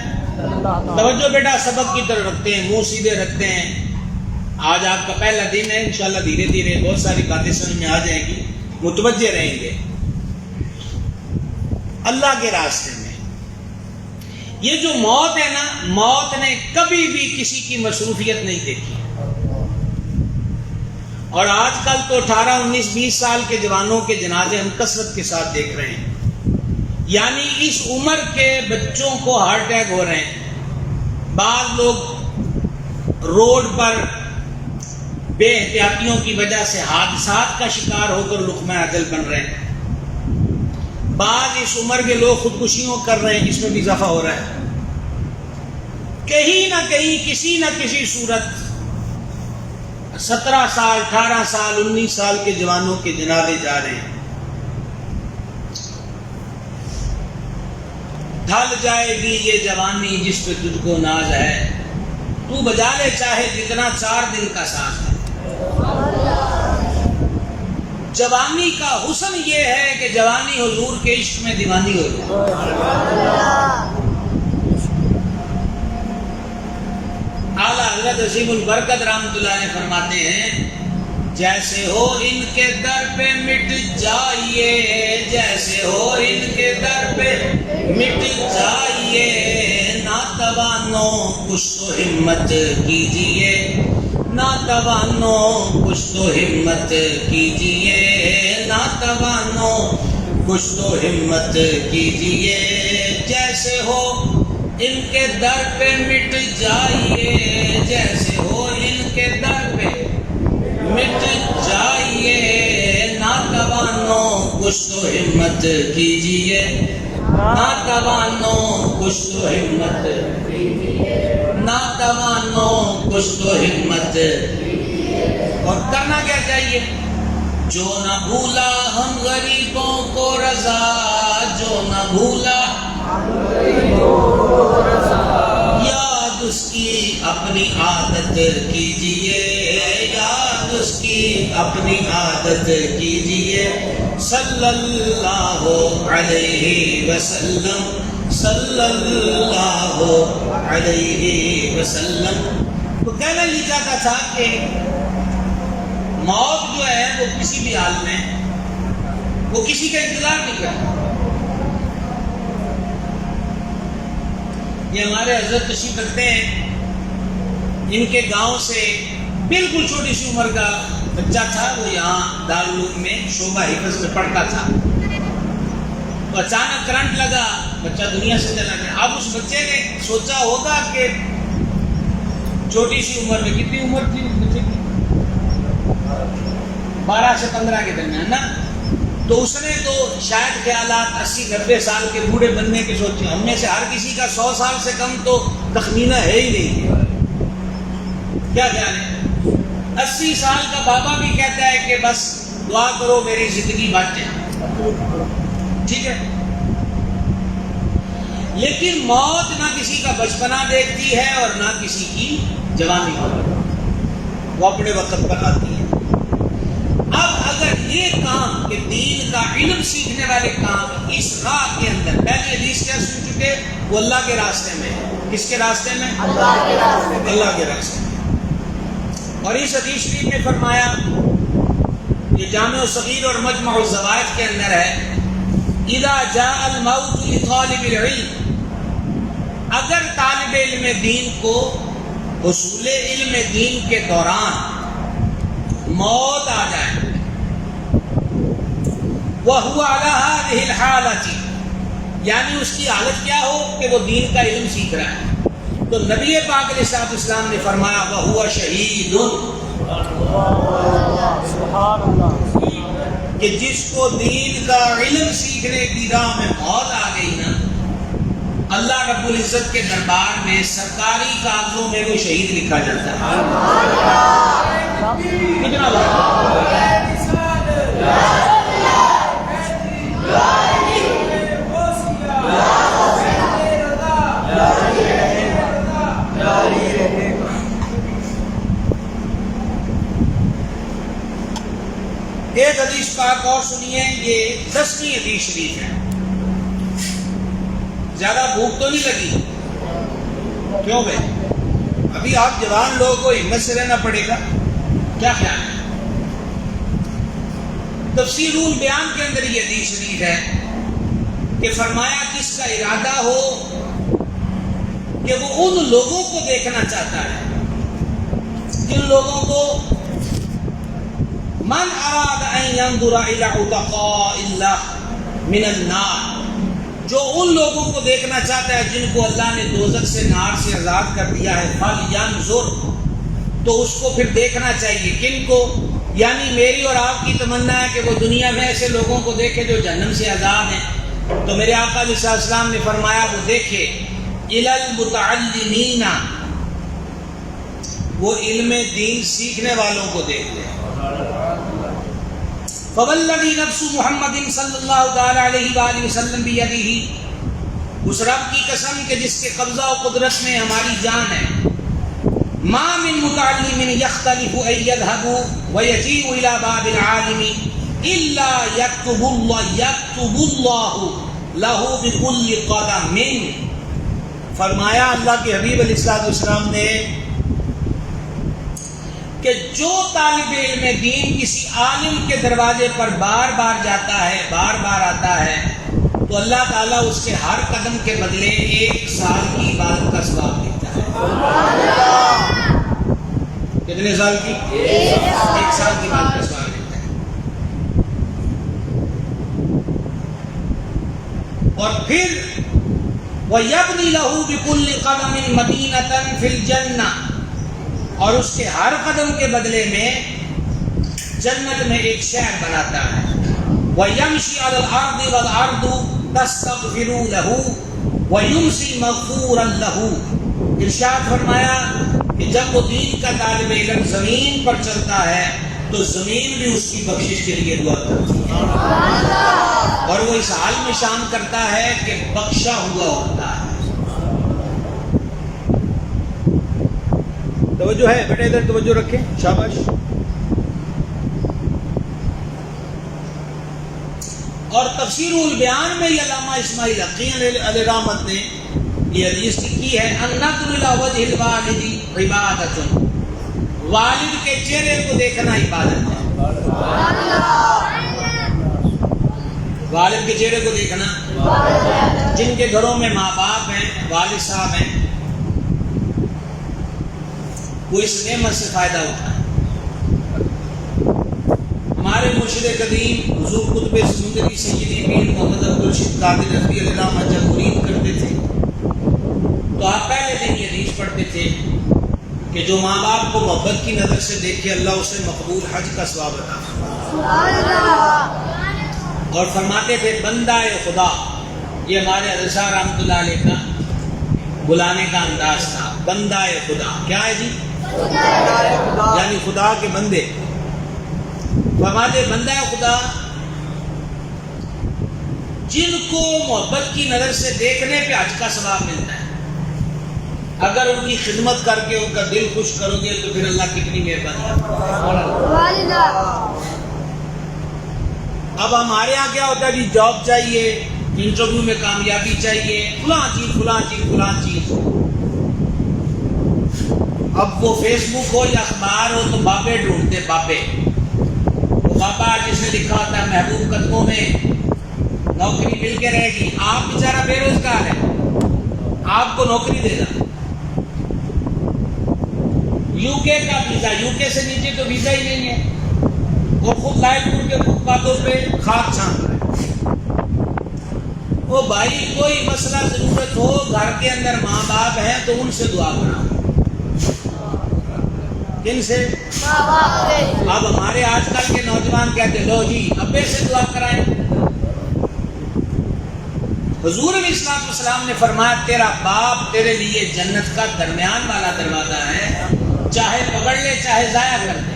توجہ بیٹا، سبق کی طرف رکھتے ہیں، منہ سیدھے رکھتے ہیں۔ آج آپ کا پہلا دن ہے، انشاءاللہ دھیرے دھیرے بہت ساری باتیں سمجھ میں آ جائیں گی، متوجہ رہیں گے اللہ کے راستے میں۔ یہ جو موت ہے نا، موت نے کبھی بھی کسی کی مصروفیت نہیں دیکھی، اور آج کل تو 18 19 20 سال کے جوانوں کے جنازے ہم کثرت کے ساتھ دیکھ رہے ہیں۔ یعنی اس عمر کے بچوں کو ہارٹ اٹیک ہو رہے ہیں، بعض لوگ روڈ پر بے احتیاطیوں کی وجہ سے حادثات کا شکار ہو کر لقمہ اجل بن رہے ہیں، بعض اس عمر کے لوگ خودکشیوں کر رہے ہیں، اس میں بھی اضافہ ہو رہا ہے۔ کہیں نہ کہیں کسی نہ کسی صورت 17 سال 18 سال 19 سال کے جوانوں کے جنازے جا رہے ہیں۔ ڈھل جائے گی یہ جوانی جس پہ تجھ کو ناز ہے، تو بجا لے چاہے جتنا 4 دن کا ساز ہے۔ جوانی کا حسن یہ ہے کہ جوانی حضور کے عشق میں دیوانی ہو جائے۔ اعلیٰ حضرت عظیم البرکت رحمۃ اللہ علیہ فرماتے ہیں، جیسے ہو ان کے در پہ مٹ جائیے، جیسے ہو ان کے در پہ مٹ جائیے، ناتوانوں کچھ تو ہمت کیجیے، ناتوانوں کچھ تو ہمت کیجیے، ناتوانوں کچھ تو ہمت کیجیے، جیسے ہو ان کے در پہ مٹ جائیے، جیسے ہو ان کے در پہ مٹ جائیے، ناتوانوں ناتوانوں کچھ تو ہمت کیجیے، ناتوانوں کچھ تو ہمت کیجیے، ناتوانوں کچھ تو ہمت کیجیے۔ اور کرنا کیا چاہیے؟ جو نہ بھولا ہم غریبوں کو رضا، جو نہ بھولا یاد اس کی اپنی عادت کیجیے، یاد اس کی اپنی عادت کیجیے، صلی اللہ علیہ وسلم، صلی اللہ علیہ وسلم۔ تو کہنا یہ چاہتا تھا کہ موت جو ہے وہ کسی بھی حال میں وہ کسی کا انتظار نہیں کرتا۔ یہ ہمارے حضرت تشریف رکھتے ہیں، ان کے گاؤں سے بالکل چھوٹی سی عمر کا بچہ تھا، وہ یہاں دارالعلوم میں شعبہ حفظ میں پڑھتا تھا، تو اچانک کرنٹ لگا، بچہ دنیا سے چلا گیا۔ اب اس بچے نے سوچا ہوگا کہ چھوٹی سی عمر میں، کتنی عمر تھی اس بچے کی؟ 12 سے 15 کے درمیان نا، تو اس نے تو شاید خیالات 80-90 سال کے بوڑھے بننے کے سوچے۔ ہم میں سے ہر کسی کا 100 سال سے کم تو تخمینہ ہے ہی نہیں، کیا خیال ہے؟ 80 سال کا بابا بھی کہتا ہے کہ بس دعا کرو میری زندگی بچ جائے، ٹھیک ہے؟ لیکن موت نہ کسی کا بچپنا دیکھتی ہے اور نہ کسی کی جوانی ہوتی، وہ اپنے وقت پر آتی ہے۔ اب اگر یہ کام کہ دین کا علم سیکھنے والے کام اس راہ کے اندر، پہلی حدیث کیا سن چکے؟ وہ اللہ کے راستے میں ہے۔ کس کے راستے میں؟ اللہ کے راستے میں، اللہ کے راستے میں۔ اور اس حدیث شریف میں فرمایا، یہ جامع الصغیر اور مجمع الزوائد کے اندر ہے، اذا جاء الموت لطالب العلم، اگر طالب علم دین کو حصول علم دین کے دوران موت آ جائے، وَهُوَ عَلَى هَذِهِ الْحَالَةِ، یعنی اس کی حالت کیا ہو کہ وہ دین کا علم سیکھ رہا ہے، تو نبی پاک علیہ السلام نے فرمایا وَهُوَ شَهِيدٌ، کہ جس کو دین کا علم سیکھنے کی راہ میں موت آ گئی نا، اللہ رب العزت کے دربار میں سرکاری کاغذوں میں وہ شہید لکھا جاتا ہے۔ کتنا ایک حدیث پاک اور سنیے، یہ 10ویں حدیث شریف ہے۔ زیادہ بھوک تو نہیں لگی؟ کیوں بھائی؟ ابھی آپ جوان لوگوں کو ہمت سے رہنا پڑے گا، کیا خیال ہے؟ تفسیر البیان کے اندر یہ حدیث شریف ہے کہ فرمایا کس کا ارادہ ہو کہ وہ ان لوگوں کو دیکھنا چاہتا ہے، جن لوگوں کو من اراد ان ينظر الى عتقاء الله من النار، جو ان لوگوں کو دیکھنا چاہتا ہے جن کو اللہ نے دوزخ سے، نار سے آزاد کر دیا ہے، فَلْيَنْظُرْ، تو اس کو پھر دیکھنا چاہیے۔ کن کو؟ یعنی میری اور آپ کی تمنا ہے کہ وہ دنیا میں ایسے لوگوں کو دیکھے جو جہنم سے آزاد ہیں، تو میرے آقا علیہ السلام نے فرمایا وہ دیکھے إِلَى الْمُتَعَلِّمِينَ، وہ علم دین سیکھنے والوں کو دیکھ لے۔ فَوَالَّذِي نَفْسُ مُحَمَّدٍ صلی اللہ تعالی علیہ وآلہ وسلم بِيَدِهِ، اس رب کی قسم کہ جس کے قبضہ و قدرت میں ہماری جان ہے، ما من متعلم يختلف ان يذهب ويجيء الى باب العالم الا يكتب الله له بكل قدم، فرمایا اللہ کے حبیب علیہ السلام نے کہ جو طالب علم دین کسی عالم کے دروازے پر بار بار جاتا ہے، بار بار آتا ہے، تو اللہ تعالیٰ اس کے ہر قدم کے بدلے 1 سال کی عبادت کا ثواب دیتا ہے۔ کتنے سال کی؟ 1 سال کی عبادت کا ثواب دیتا ہے۔ اور پھر وَيَبْنِي لَهُ بِكُلِّ قَدَمٍ مَدِينَةً فِي الْجَنَّةِ، اور اس کے ہر قدم کے بدلے میں جنت میں ایک شہر بناتا ہے۔ وَيَمْشِي عَلَى الْأَرْضِ وَالْأَرْضُ تَسْتَغْفِرُ لَهُ وَيُمْسِي مَغْفُورًا لَهُ. ارشاد فرمایا کہ جب وہ دین کا طالب علم زمین پر چلتا ہے تو زمین بھی اس کی بخشش کے لیے دعا کرتی ہے، اور وہ اس حال میں شان کرتا ہے کہ بخشا ہوا ہوتا ہے. توجہ ہے بیٹا، ادھر توجہ رکھیں، شاباش. اور تفسیر البیان میں یہ علامہ اسماعیل حقی علیہ رحمت نے یہ حدیث لکھی ہے، النظر الی وجہ الوالد عبادۃ، والد کے چہرے کو دیکھنا عبادت ہے. والد کے چہرے کو دیکھنا، جن کے گھروں میں ماں باپ ہیں، والد صاحب ہیں، وہ اس نعمت سے فائدہ اٹھائیں. ہمارے مرشد قدیم حضور قطب سمندری سیدی پیر محمد عبدالرشید قادری رضی اللہ عنہ جب مرید کرتے تھے تو آپ پہلے دن یہ حدیث پڑھتے تھے کہ جو ماں باپ کو محبت کی نظر سے دیکھے اللہ اسے مقبول حج کا ثواب عطا فرمائے. اور فرماتے تھے بندہ خدا، یہ ہمارے حضرت صاحب رحمۃ اللہ علیہ کا بلانے کا انداز تھا. بندہ خدا کیا ہے جی؟ یعنی خدا کے بندے. فرماتے بندہ خدا جن کو محبت کی نظر سے دیکھنے پہ حج کا ثواب ملتا ہے. اگر ان کی خدمت کر کے ان کا دل خوش کرو گے تو پھر اللہ کتنی مہربانی ہے. اب ہمارے یہاں کیا ہوتا ہے جی، جاب چاہیے، انٹرویو میں کامیابی چاہیے، فلاں چیز فلاں چیز فلاں چیز. اب وہ فیس بک ہو یا اخبار ہو تو بابے ڈھونڈتے، بابے. بابا جس نے لکھا ہوتا ہے محبوب قدموں میں نوکری مل کے رہے گی. آپ بیچارہ بے روزگار ہے، آپ کو نوکری دے گا. یو کے کا ویزا، یو کے سے نیچے تو ویزا ہی نہیں ہے. وہ خود لائٹ پور کے فٹ پاتھوں پہ خاک چھان رہے. وہ بھائی کوئی مسئلہ ضرورت ہو، گھر کے اندر ماں باپ ہیں تو ان سے دعا کراؤ. کن سے؟ اب ہمارے آج کل کے نوجوان کہتے لو جی ابے سے دعا کرائیں. حضور علیہ السلام نے فرمایا تیرا باپ تیرے لیے جنت کا درمیان والا دروازہ ہے، چاہے پکڑ لے چاہے ضائع کر دے.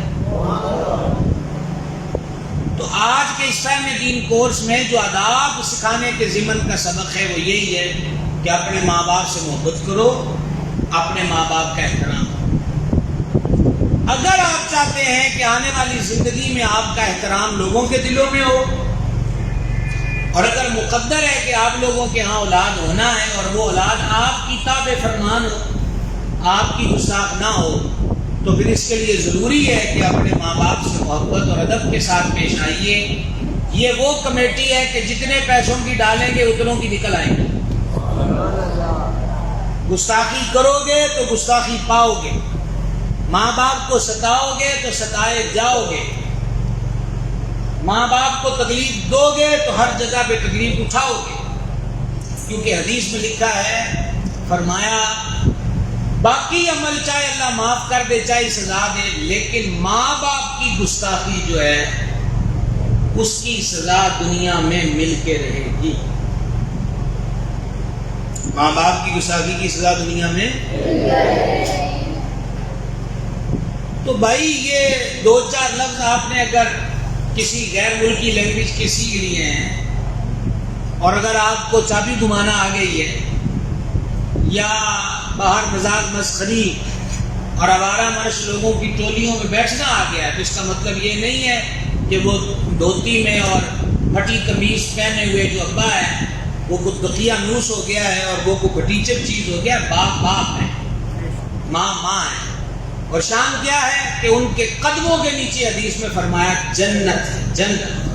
تو آج کے اس فہم دین کورس میں جو آداب سکھانے کے ضمن کا سبق ہے وہ یہی ہے کہ اپنے ماں باپ سے محبت کرو، اپنے ماں باپ کا احترام. اگر آپ چاہتے ہیں کہ آنے والی زندگی میں آپ کا احترام لوگوں کے دلوں میں ہو، اور اگر مقدر ہے کہ آپ لوگوں کے ہاں اولاد ہونا ہے اور وہ اولاد آپ کی تابع فرمان ہو، آپ کی گستاخ نہ ہو، تو پھر اس کے لیے ضروری ہے کہ اپنے ماں باپ سے محبت اور ادب کے ساتھ پیش آئیے. یہ وہ کمیٹی ہے کہ جتنے پیسوں کی ڈالیں گے اتنوں کی نکل آئیں گے. گستاخی کرو گے تو گستاخی پاؤ گے، ماں باپ کو ستاؤ گے تو ستائے جاؤ گے، ماں باپ کو تکلیف دو گے تو ہر جگہ پہ تکلیف اٹھاؤ گے. کیونکہ حدیث میں لکھا ہے، فرمایا باقی عمل چاہے اللہ معاف کر دے چاہے سزا دے، لیکن ماں باپ کی گستاخی جو ہے اس کی سزا دنیا میں مل کے رہے گی. ماں باپ کی گستاخی کی سزا دنیا میں. تو بھائی یہ دو چار لفظ آپ نے اگر کسی غیر ملکی لینگویج کے سیکھ لیے ہیں، اور اگر آپ کو چابی گھمانا آ گئی ہے یا باہر مذاق مسخری اور آوارہ منش لوگوں کی ٹولیوں میں بیٹھنا آ گیا ہے، تو اس کا مطلب یہ نہیں ہے کہ وہ دھوتی میں اور پھٹی قمیض پہنے ہوئے جو ابا ہے وہ کچھ دقیہ نوس ہو گیا ہے اور وہ کوئی بٹیچر چیز ہو گیا. باپ باپ ہے، ماں ماں ہے. اور شان کیا ہے کہ ان کے قدموں کے نیچے حدیث میں فرمایا جنت ہے، جنت.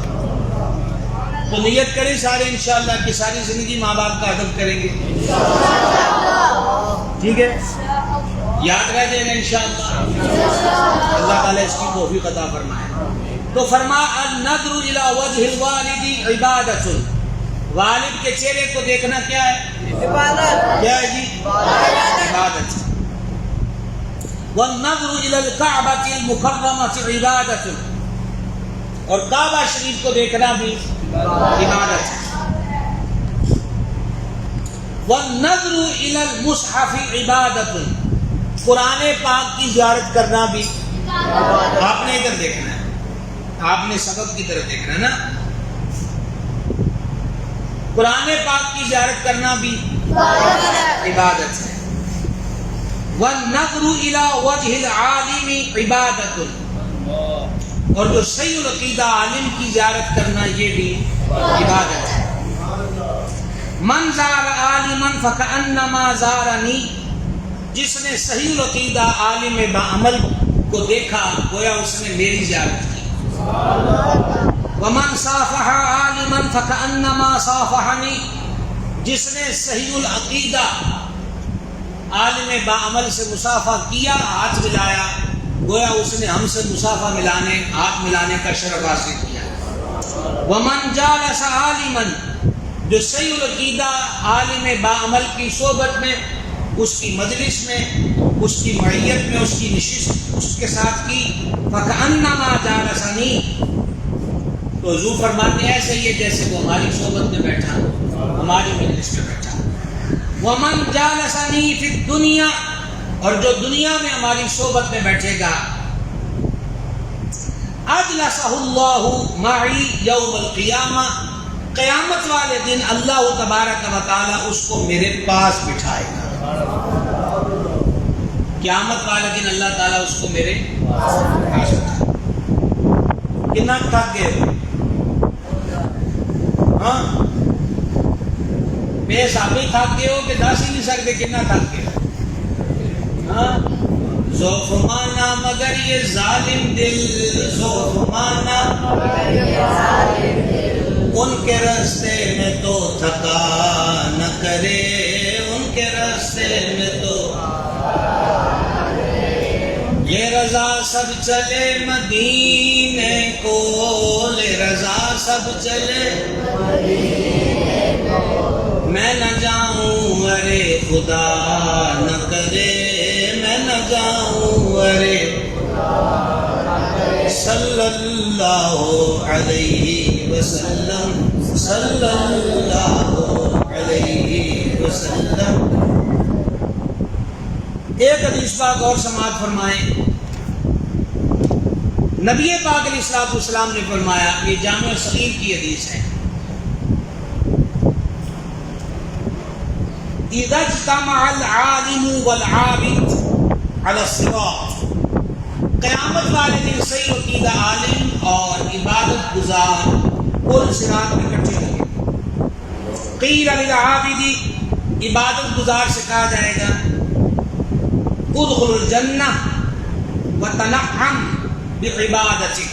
تو نیت کریں سارے انشاءاللہ کہ ساری زندگی ماں باپ کا ادب کریں گے. ٹھیک ہے، یاد رہ جائے گا انشاءاللہ. اللہ تعالیٰ اس کی توفیق عطا فرمائے. تو فرمایا النظر الی وجہ الوالد عبادۃ، والد کے چہرے کو دیکھنا کیا ہے؟ عبادت. کیا ہے جی؟ عبادت. والنظر الی الکعبۃ المکرمۃ عبادۃ، اور کعبہ شریف کو دیکھنا بھی عبادت ہے۔ وَالنَّظْرُ إِلَى الْمُصْحَفِ عِبَادَةٌ، قرآن پاک کی زیارت کرنا بھی آپ نے ادھر دیکھنا ہے، آپ نے سبق کی طرف دیکھنا ہے نا۔ قرآن پاک کی زیارت کرنا بھی عبادت ہے۔ وَالنَّظْرُ إِلَى وَجْهِ الْعَالِمِ عِبَادَةٌ، اور جو صحیح العقیدہ عالم کی زیارت کرنا یہ بھی عبادت ہے۔ من زار عالما فکأنما زارنی، جس نے صحیح العقیدہ عالم بعمل کو دیکھا گویا اس نے میری زیارت کی۔ ومن صافح عالما فکأنما صافحنی، جس نے صحیح العقیدہ عالم بعمل سے مصافحہ کیا، ہاتھ ملایا، گویا اس نے ہم سے مصافحہ ملانے، ہاتھ ملانے کا شرف حاصل کیا۔ ومن جالس عالما، جو صحیح العقیدہ عالم باعمل کی صحبت میں، اس کی مجلس میں، اس کی معیت میں، اس کی نشست اس کے ساتھ کی، فَكَأَنَّمَا جَالَسَنِي، تو حضور فرماتے ہیں ایسے ہی جیسے وہ ہماری صحبت میں بیٹھا، ہماری مجلس میں بیٹھا۔ وَمَن جَالَسَنِي فِي الدُّنْيَا، اور جو دنیا میں ہماری صحبت میں بیٹھے گا، أَجْلَسَهُ اللَّهُ مَعِي يَوْمَ الْقِيَامَةِ، قیامت والے دن اللہ تبارک و تعالی اس کو میرے پاس بٹھائے گا۔ قیامت والے دن اللہ تعالیٰ اس کو میرے پاس بٹھائے گا۔ کتنا تھک گئے ہو؟ ہاں بے حسابی تھک گئے ہو کہ دس ہی نہیں سکتے کتنا تھک گئے ہو؟ ہاں ذوف مانا مگر یہ ظالم دل، ذوف مانا مگر یہ ظالم دل، ان کے راستے میں تو تھکا نہ کرے، ان کے راستے میں تو یہ رضا سب چلے مدینے کو، یہ رضا سب چلے میں نہ جاؤں ارے خدا نہ کرے، میں نہ جاؤں ارے صلی اللہ علیہ وسلم، صلی اللہ علیہ وسلم۔ ایک حدیث پاک اور سماعت فرمائیں۔ نبی پاک علیہ الصلوۃ والسلام نے فرمایا، یہ جامع صغیر کی حدیث ہے، اذا اجتمع العالم والعابد على الصراط، قیامت والے دن صحیح عقیدہ عالم اور عبادت گزار پل صراط میں اکٹھے ہوں گے۔ قیل للعابد، عبادت گزار سے کہا جائے گا ادخل الجنہ وتنعم بعبادتک،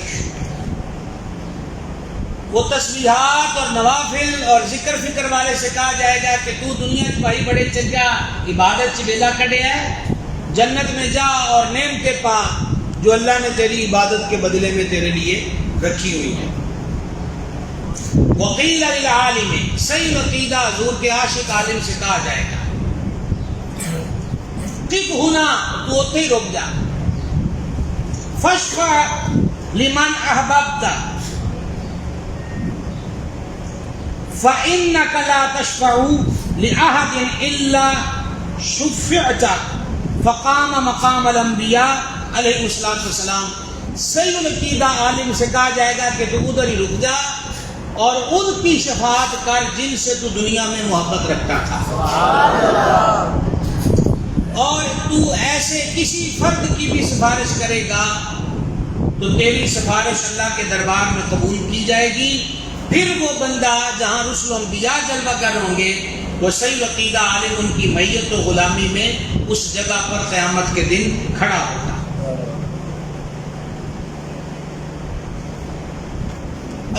وہ تسبیحات اور نوافل اور ذکر فکر والے سے کہا جائے گا کہ تو دنیا چ بھائی بڑے چنگا عبادت چ بیلا کڈیا ہے، جنت میں جا اور نعمتیں پا جو اللہ نے تیری عبادت کے بدلے میں تیرے لیے رکھی ہوئی ہے۔ وقیل للعالم، صحیح عقیدہ حضور کے عاشق عالم سے کہا جائے گا قف ہونا، تو اتنے ہی رک جا، فاشفع لمن احببت فإنك لا تشفع لأحد إلا شفعت، فقام مقام الانبیاء علیہ الصلوۃ والسلام۔ صحیح العقیدہ عالم سے کہا جائے گا کہ تو ادھر ہی رک جا اور ان کی شفاعت کر جن سے تو دنیا میں محبت رکھتا تھا، اور تو ایسے کسی فرد کی بھی سفارش کرے گا تو تیری سفارش اللہ کے دربار میں قبول کی جائے گی۔ پھر وہ بندہ جہاں رسل و انبیاء جلوہ گر ہوں گے، وہ صحیح عقیدہ عالم ان کی میت و غلامی میں اس جگہ پر قیامت کے دن کھڑا ہوگا۔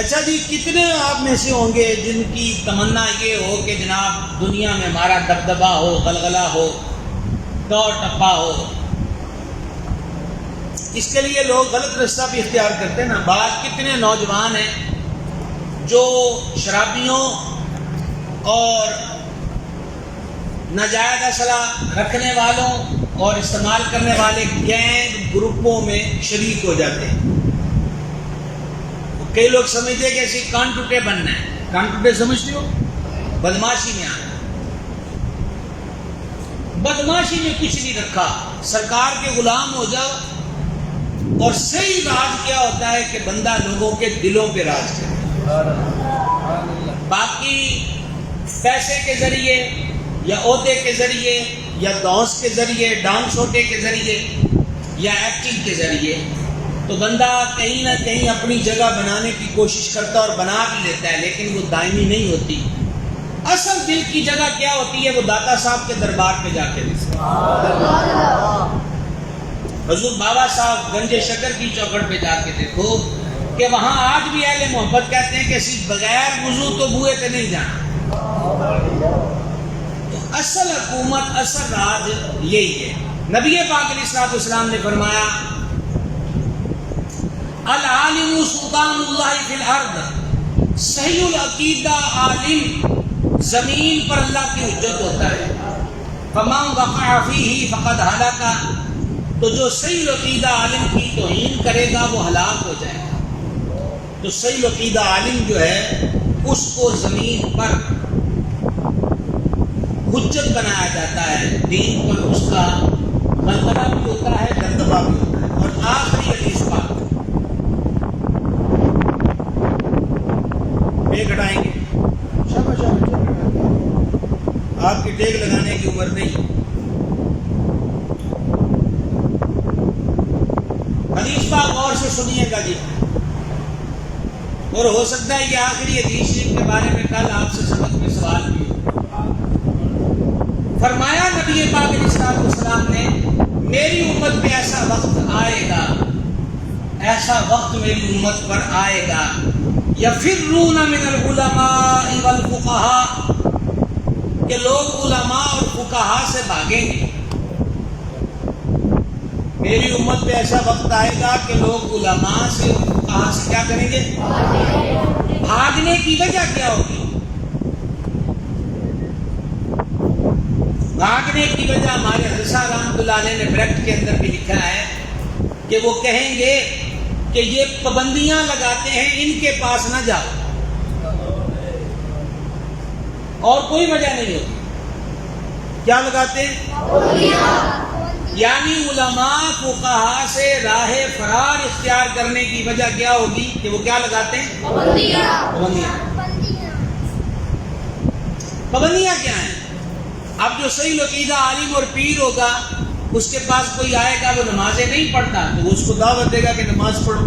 اچھا جی، کتنے آپ میں سے ہوں گے جن کی تمنا یہ ہو کہ جناب دنیا میں ہمارا دبدبہ ہو، غلغلہ ہو، دور ٹپا ہو؟ اس کے لیے لوگ غلط رستہ بھی اختیار کرتے ہیں نا۔ بعض کتنے نوجوان ہیں جو شرابیوں اور ناجائز اسلحہ رکھنے والوں اور استعمال کرنے والے گینگ گروپوں میں شریک ہو جاتے ہیں۔ وہ کئی لوگ سمجھتے ہیں کہ ایسی کان ٹوٹے بننا ہے. کان ٹوٹے سمجھتے ہو؟ بدماشی میں آنا. بدماشی میں کچھ نہیں رکھا. سرکار کے غلام ہو جاؤ. اور صحیح راج کیا ہوتا ہے کہ بندہ لوگوں کے دلوں پہ راج کرے. باقی پیسے کے ذریعے یا عہدے کے ذریعے یا دوست کے ذریعے، ڈانگ چھوٹے کے ذریعے یا ایکٹنگ کے ذریعے تو بندہ کہیں نہ کہیں اپنی جگہ بنانے کی کوشش کرتا ہے اور بنا بھی لیتا ہے، لیکن وہ دائمی نہیں ہوتی. اصل دل کی جگہ کیا ہوتی ہے؟ وہ داتا صاحب کے دربار پہ جا کے دیکھو. حضور بابا صاحب گنج شکر کی چوکھٹ پہ جا کے دیکھو کہ وہاں آج بھی اہل محبت کہتے ہیں کہ صرف بغیر وضو تو بوئے پہ نہیں جانا. تو اصل حکومت، اصل راج یہی ہے. نبی پاک علیہ الصلوۃ والسلام نے فرمایا العالم سلطان اللہ فی الارض، صحیح العقیدہ عالم زمین پر اللہ کی حجت ہوتا ہے. فمن وقع فیہ فقد ہلک، تو جو صحیح العقیدہ عالم کی توہین کرے گا وہ ہلاک ہو جائے گا. تو صحیح العقیدہ عالم جو ہے اس کو زمین پر حجت بنایا جاتا ہے. دین پر اس کا غلبہ بھی ہوتا ہے، دبدبہ بھی ہوتا ہے. اور آخری حدیث پاک ٹیک ہٹائیں گے. شاباش شاباش، آپ کی ٹیک لگانے کی عمر نہیں. حدیث پاک غور سے سنیے گا جی. اور ہو سکتا ہے کہ آخری حدیث شریف کے بارے میں کل آپ سے سبق میں سوال بھی ہو. فرمایا نبی پاک علیہ الصلوۃ والسلام نے میری امت پہ ایسا وقت آئے گا، ایسا وقت میری امت پر آئے گا یفرون من العلماء والفقہاء، کہ لوگ علماء اور فقہاء سے بھاگیں گے. میری امت پہ ایسا وقت آئے گا کہ لوگ علماء سے اور فقہاء سے کیا کریں گے؟ بھاگنے کی وجہ کیا ہوگی؟ بھاگنے کی وجہ ہمارے حضرت صاحب رحمۃ اللہ علیہ نے بریکٹ کے اندر بھی لکھا ہے کہ وہ کہیں گے کہ یہ پابندیاں لگاتے ہیں، ان کے پاس نہ جاؤ، اور کوئی وجہ نہیں ہوتی. کیا لگاتے ہیں؟ یعنی علماء فقہاء سے راہ فرار اختیار کرنے کی وجہ کیا ہوگی کہ وہ کیا لگاتے ہیں؟ پابندیاں کیا ہیں؟ اب جو صحیح العقیدہ عالم اور پیر ہوگا، اس کے پاس کوئی آئے گا وہ نمازیں نہیں پڑھتا تو وہ اس کو دعوت دے گا کہ نماز پڑھو.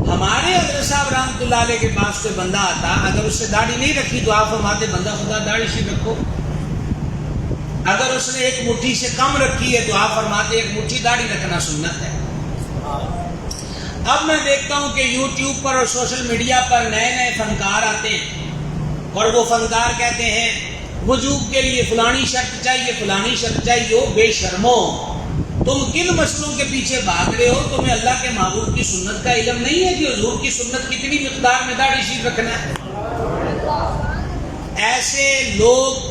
ہمارے حضرت صاحب رحمۃ اللہ علیہ کے پاس کوئی بندہ آتا، اگر اس نے داڑھی نہیں رکھی تو آپ فرماتے بندہ خدا داڑھی سے رکھو. اگر اس نے ایک مٹھی سے کم رکھی ہے تو آپ فرماتے ایک مٹھی داڑھی رکھنا سنت ہے. اب میں دیکھتا ہوں کہ یوٹیوب پر اور سوشل میڈیا پر نئے نئے فنکار آتے ہیں اور وہ فنکار کہتے ہیں وجوب کے لیے فلانی شرط چاہیے، فلانی شرط چاہیے. بے شرمو، تم کن مسئلوں کے پیچھے بھاگ رہے ہو؟ تمہیں اللہ کے محبوب کی سنت کا علم نہیں ہے کہ حضور کی سنت کتنی مقدار میں داڑھی شریف رکھنا ہے؟ ایسے لوگ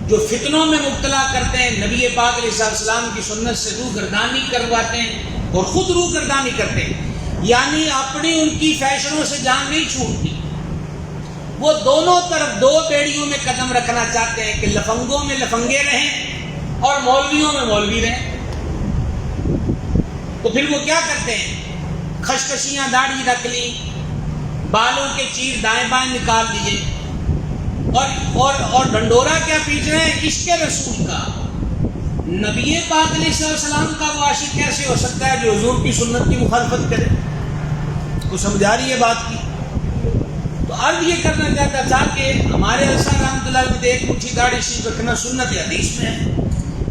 جو فتنوں میں مبتلا کرتے ہیں، نبی پاک علیہ السلام کی سنت سے روگردانی کرواتے ہیں اور خود روگردانی کرتے ہیں. یعنی اپنی ان کی فیشنوں سے جان نہیں چھوٹتی. وہ دونوں طرف دو بیڑیوں میں قدم رکھنا چاہتے ہیں کہ لفنگوں میں لفنگے رہیں اور مولویوں میں مولوی رہیں. تو پھر وہ کیا کرتے ہیں؟ خشخشیاں داڑھی رکھ لی، بالوں کے چیر دائیں بائیں نکال دیے، اور ڈنڈورا کیا پیٹ رہے ہیں؟ عشق رسول کا. نبی پاک علیہ السلام کا وہ عاشق کیسے ہو سکتا ہے جو حضور کی سنت کی مخالفت کرے؟ کو سمجھا رہی ہے بات کی؟ تو عرض یہ کرنا چاہتا تھا کہ ہمارے حضرت رحمۃ اللہ علیہ ایک مٹھی داڑھی شریف رکھنا سنت حدیث میں ہے،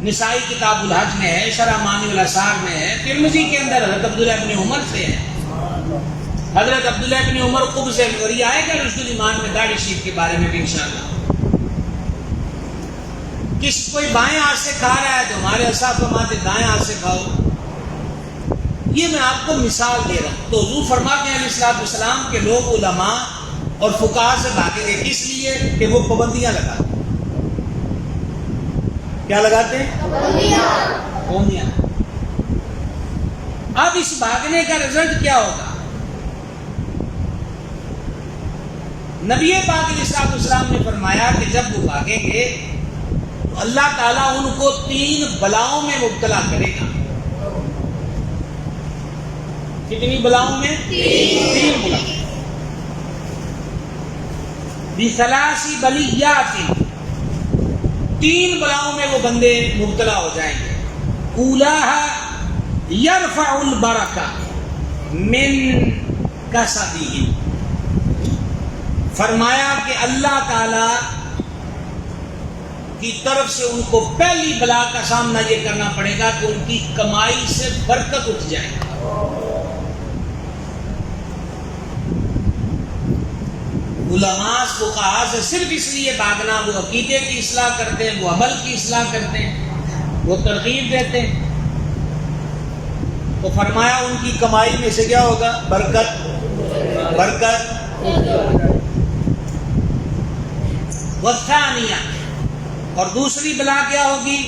نسائی کتاب الحج میں ہے، شرح مانی الاثار میں ہے، ترمذی کے اندر حضرت عبداللہ ابن عمر سے ہے. حضرت عبداللہ ابن عمر خوب سے آئے گا رشد الایمان میں داڑھی شریف کے بارے میں بھی انشاءاللہ. کس کوئی بائیں ہاتھ سے کھا رہا ہے تو ہمارے اصحاب فرماتے دائیں ہاتھ سے کھاؤ. یہ میں آپ کو مثال دے رہا ہوں. تو حضور فرماتے ہیں علیہ الصلوۃ والسلام کے لوگ علماء اور فقہاء سے بھاگیں گے، اس لیے کہ وہ پابندیاں لگاتے ہیں. کیا لگاتے ہیں؟ پابندیاں. اب اس بھاگنے کا رزلٹ کیا ہوگا؟ نبی پاک علیہ السلام نے فرمایا کہ جب وہ بھاگیں گے تو اللہ تعالیٰ ان کو 3 بلاؤں میں مبتلا کرے گا. کتنی بلاؤں میں؟ 3 بلاؤں. بِثَلَاثِ بَلِيَّاتٍ 3 بلاؤں میں وہ بندے مبتلا ہو جائیں گے. أُولَاهَا يَرْفَعُ الْبَرَكَةَ مِنْ كَسَبِهِمْ. فرمایا کہ اللہ تعالی کی طرف سے ان کو پہلی بلا کا سامنا یہ کرنا پڑے گا کہ ان کی کمائی سے برکت اٹھ جائے گا. علماء فقہاء سے صرف اس لیے بھاگنا، وہ عقیدے کی اصلاح کرتے ہیں، وہ عمل کی اصلاح کرتے ہیں، وہ ترغیب دیتے ہیں. تو فرمایا ان کی کمائی میں سے کیا ہوگا؟ برکت. والثانیہ، اور دوسری بلا کیا ہوگی؟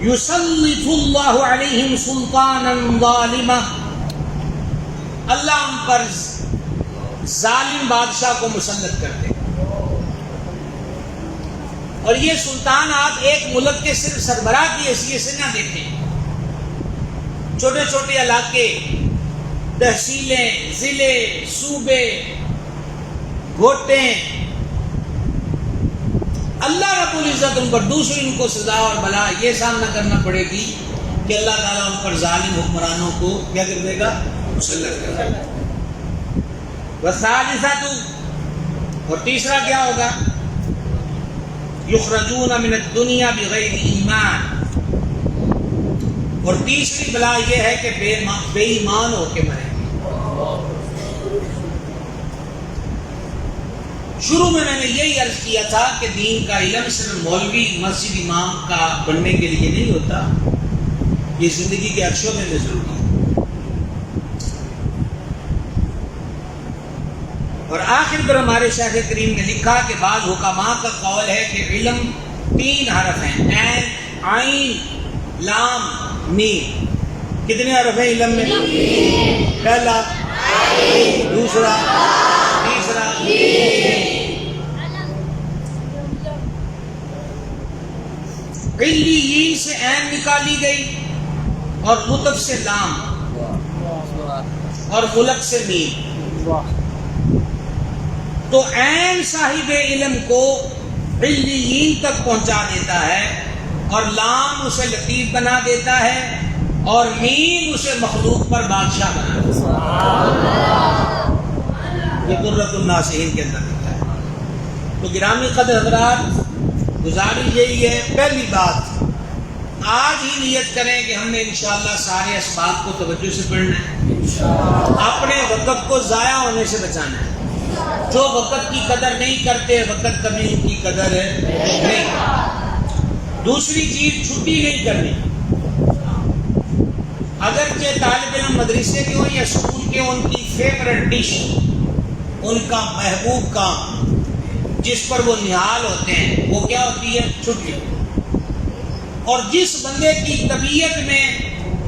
یسلط اللہ علیہم سلطانا ظالما. اللہ ان پر ظالم بادشاہ کو مسلط کر دے. اور یہ سلطان آپ ایک ملک کے صرف سربراہ کی حیثیت سے نہ دیکھیں. چھوٹے چھوٹے علاقے، تحصیلیں، ضلع، صوبے، گھوٹیں، اللہ رب العزت ان پر دوسری ان کو سزا اور بلا یہ سامنا کرنا پڑے گی کہ اللہ تعالیٰ ان پر ظالم حکمرانوں کو کیا کر دے گا؟ مسلط کر دے گا. والثالثۃ، اور تیسرا کیا ہوگا؟ یخرجون من الدنیا بغیر ایمان. اور تیسری بلا یہ ہے کہ بے ایمان ہو کے مریں. شروع میں نے یہی عرض کیا تھا کہ دین کا علم صرف مولوی مسجد امام کا بننے کے لیے نہیں ہوتا، یہ زندگی کے ہر شعبے میں ضروری ہے. اور آخر پر ہمارے شیخ کریم نے لکھا کہ بعض حکماء کا قول ہے کہ علم 3 حرف ہیں، عین، عین، لام، میم. کتنے حرف ہیں علم میں؟ پہلا، دوسرا، تیسرا. علیین سے عین نکالی گئی، اور لطف سے لام، اور ملک سے میم. تو عین صاحب علم کو علیین تک پہنچا دیتا ہے، اور لام اسے لطیف بنا دیتا ہے، اور میم اسے مخلوق پر بادشاہ بنا دیتا ہے. یہ قرۃ الناصحین کے اندر لکھا ہے. تو گرامی قدر حضرات، گزارش یہی ہے، پہلی بات آج ہی نیت کریں کہ ہم نے انشاءاللہ سارے اسباب کو توجہ سے پڑھنا ہے، اپنے وقت کو ضائع ہونے سے بچانا ہے. جو وقت کی قدر نہیں کرتے، وقت کبھی ان کی قدر نہیں. دوسری چیز، چھٹی نہیں کرنی. اگرچہ طالب علم مدرسے کے ہوں یا اسکول کے، ان کی فیورٹ ڈش، ان کا محبوب کام جس پر وہ نہال ہوتے ہیں، وہ کیا ہوتی ہے؟ چھٹی. اور جس بندے کی طبیعت میں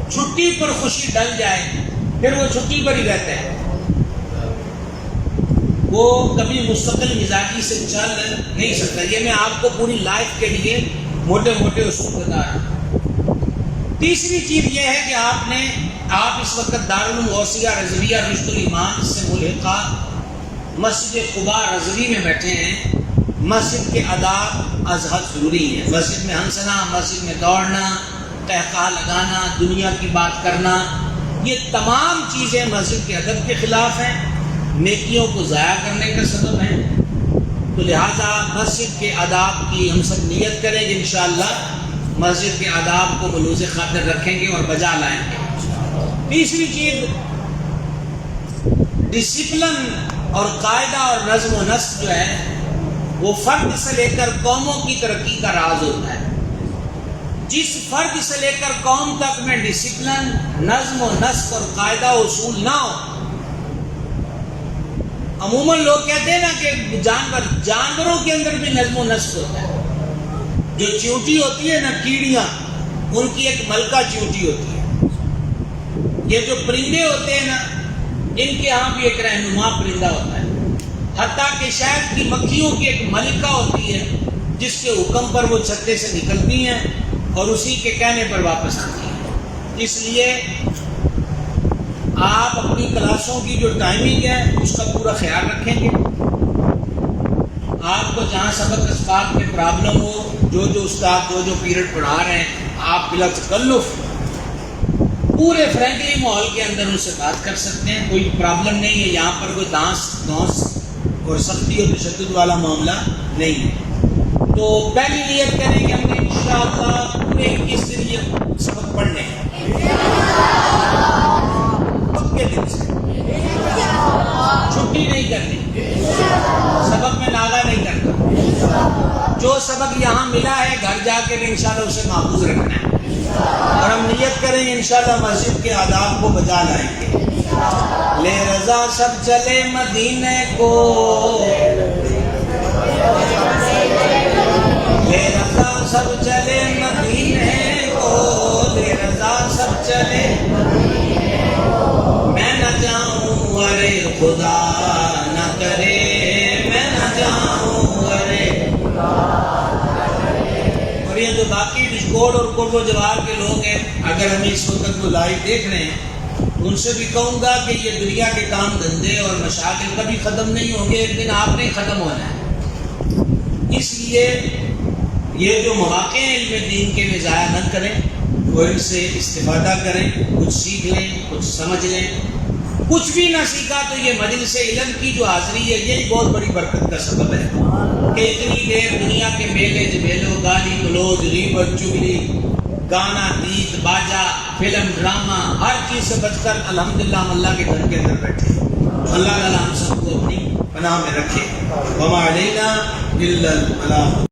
چھٹی پر خوشی ڈل جائے پھر وہ چھٹی پر ہی رہتا ہے، وہ کبھی مستقل مزاجی سے چل نہیں سکتا. یہ میں آپ کو پوری لائف کے لیے موٹے موٹے اصول بتا رہا ہوں. تیسری چیز یہ ہے کہ آپ اس وقت دارالعلوم غوثیہ رضویہ رشد الایمان سے ملحقہ مسجد قباء رضوی میں بیٹھے ہیں. مسجد کے آداب از حد ضروری ہے. مسجد میں ہنسنا، مسجد میں دوڑنا، قہقہ لگانا، دنیا کی بات کرنا، یہ تمام چیزیں مسجد کے ادب کے خلاف ہیں، نیکیوں کو ضائع کرنے کا سبب ہیں. تو لہٰذا مسجد کے آداب کی ہم سب نیت کریں کہ انشاءاللہ مسجد کے آداب کو ملوز خاطر رکھیں گے اور بجا لائیں گے. تیسری چیز، ڈسپلن اور قاعدہ اور نظم و نسق جو ہے وہ فرد سے لے کر قوموں کی ترقی کا راز ہوتا ہے. جس فرد سے لے کر قوم تک میں ڈسپلن، نظم و نسق اور قاعدہ و اصول نہ ہو، عموماً لوگ کہتے ہیں نا کہ جانوروں کے اندر بھی نظم و نسق ہوتا ہے. جو چیونٹی ہوتی ہے نا، کیڑیاں، ان کی ایک ملکہ چیونٹی ہوتی ہے. یہ جو پرندے ہوتے ہیں نا، ان کے ہاں بھی ایک رہنما پرندہ ہوتا ہے، حتیٰ کہ شہد کی مکھیوں کی ایک ملکہ ہوتی ہے جس کے حکم پر وہ چھتے سے نکلتی ہیں اور اسی کے کہنے پر واپس آتی ہیں۔ اس لیے آپ اپنی کلاسوں کی جو ٹائمنگ ہے اس کا پورا خیال رکھیں گے۔ آپ کو جہاں سبق اسباق میں پرابلم ہو، جو استاد جو پیریڈ پڑھا رہے ہیں، آپ بلا تکلف پورے فرینکلی ماحول کے اندر ان سے بات کر سکتے ہیں، کوئی پرابلم نہیں ہے، یہاں پر کوئی دانس اور سختی اور تشدد والا معاملہ نہیں ہے۔ تو پہلی نیت کریں کہ ہم نے انشاءاللہ پورے 21 دن یہ سبق پڑھنے ہیں، پکے دن سے چھٹی نہیں کرنی، سبق میں ناغہ نہیں کرنا، جو سبق یہاں ملا ہے گھر جا کے انشاءاللہ اسے محفوظ رکھنا ہے، اور ہم نیت کریں گے انشاءاللہ مسجد کے آداب کو بجا لائیں گے۔ لے رضا سب چلے مدینے کو، لے رضا سب چلے مدینے کو، لے رضا سب چلے میں نہ جاؤں ارے خدا نہ کرے، میں نہ جاؤں ارے۔ اور یہ جو باقی بشکوٹ اور قرب و جوار کے لوگ ہیں، اگر ہمیں اس وقت وہ لائیو دیکھ رہے ہیں، ان سے بھی کہوں گا کہ یہ دنیا کے کام دھندے اور مشاغل کبھی ختم نہیں ہوں گے، ایک دن آپ نے ختم ہونا ہے۔ اس لیے یہ جو مواقع ہیں علم دین کے لیے ضائع نہ کریں، وہ ان سے استفادہ کریں، کچھ سیکھ لیں، کچھ سمجھ لیں۔ کچھ بھی نہ سیکھا تو یہ مجلس علم کی جو حاضری ہے یہی بہت بڑی برکت کا سبب ہے کہ اتنی دیر دنیا کے میلے جمیلوں، گالی گلوچ، غیبت، چگلی، گانا، گیت، باجا، فلم، ڈرامہ، ہر چیز سے بچ کر الحمدللہ ہم اللہ کے گھر کے اندر بیٹھے۔ اللہ تعالیٰ ہم سب کو اپنی پناہ میں رکھے۔ وما علینا الا البلاغ۔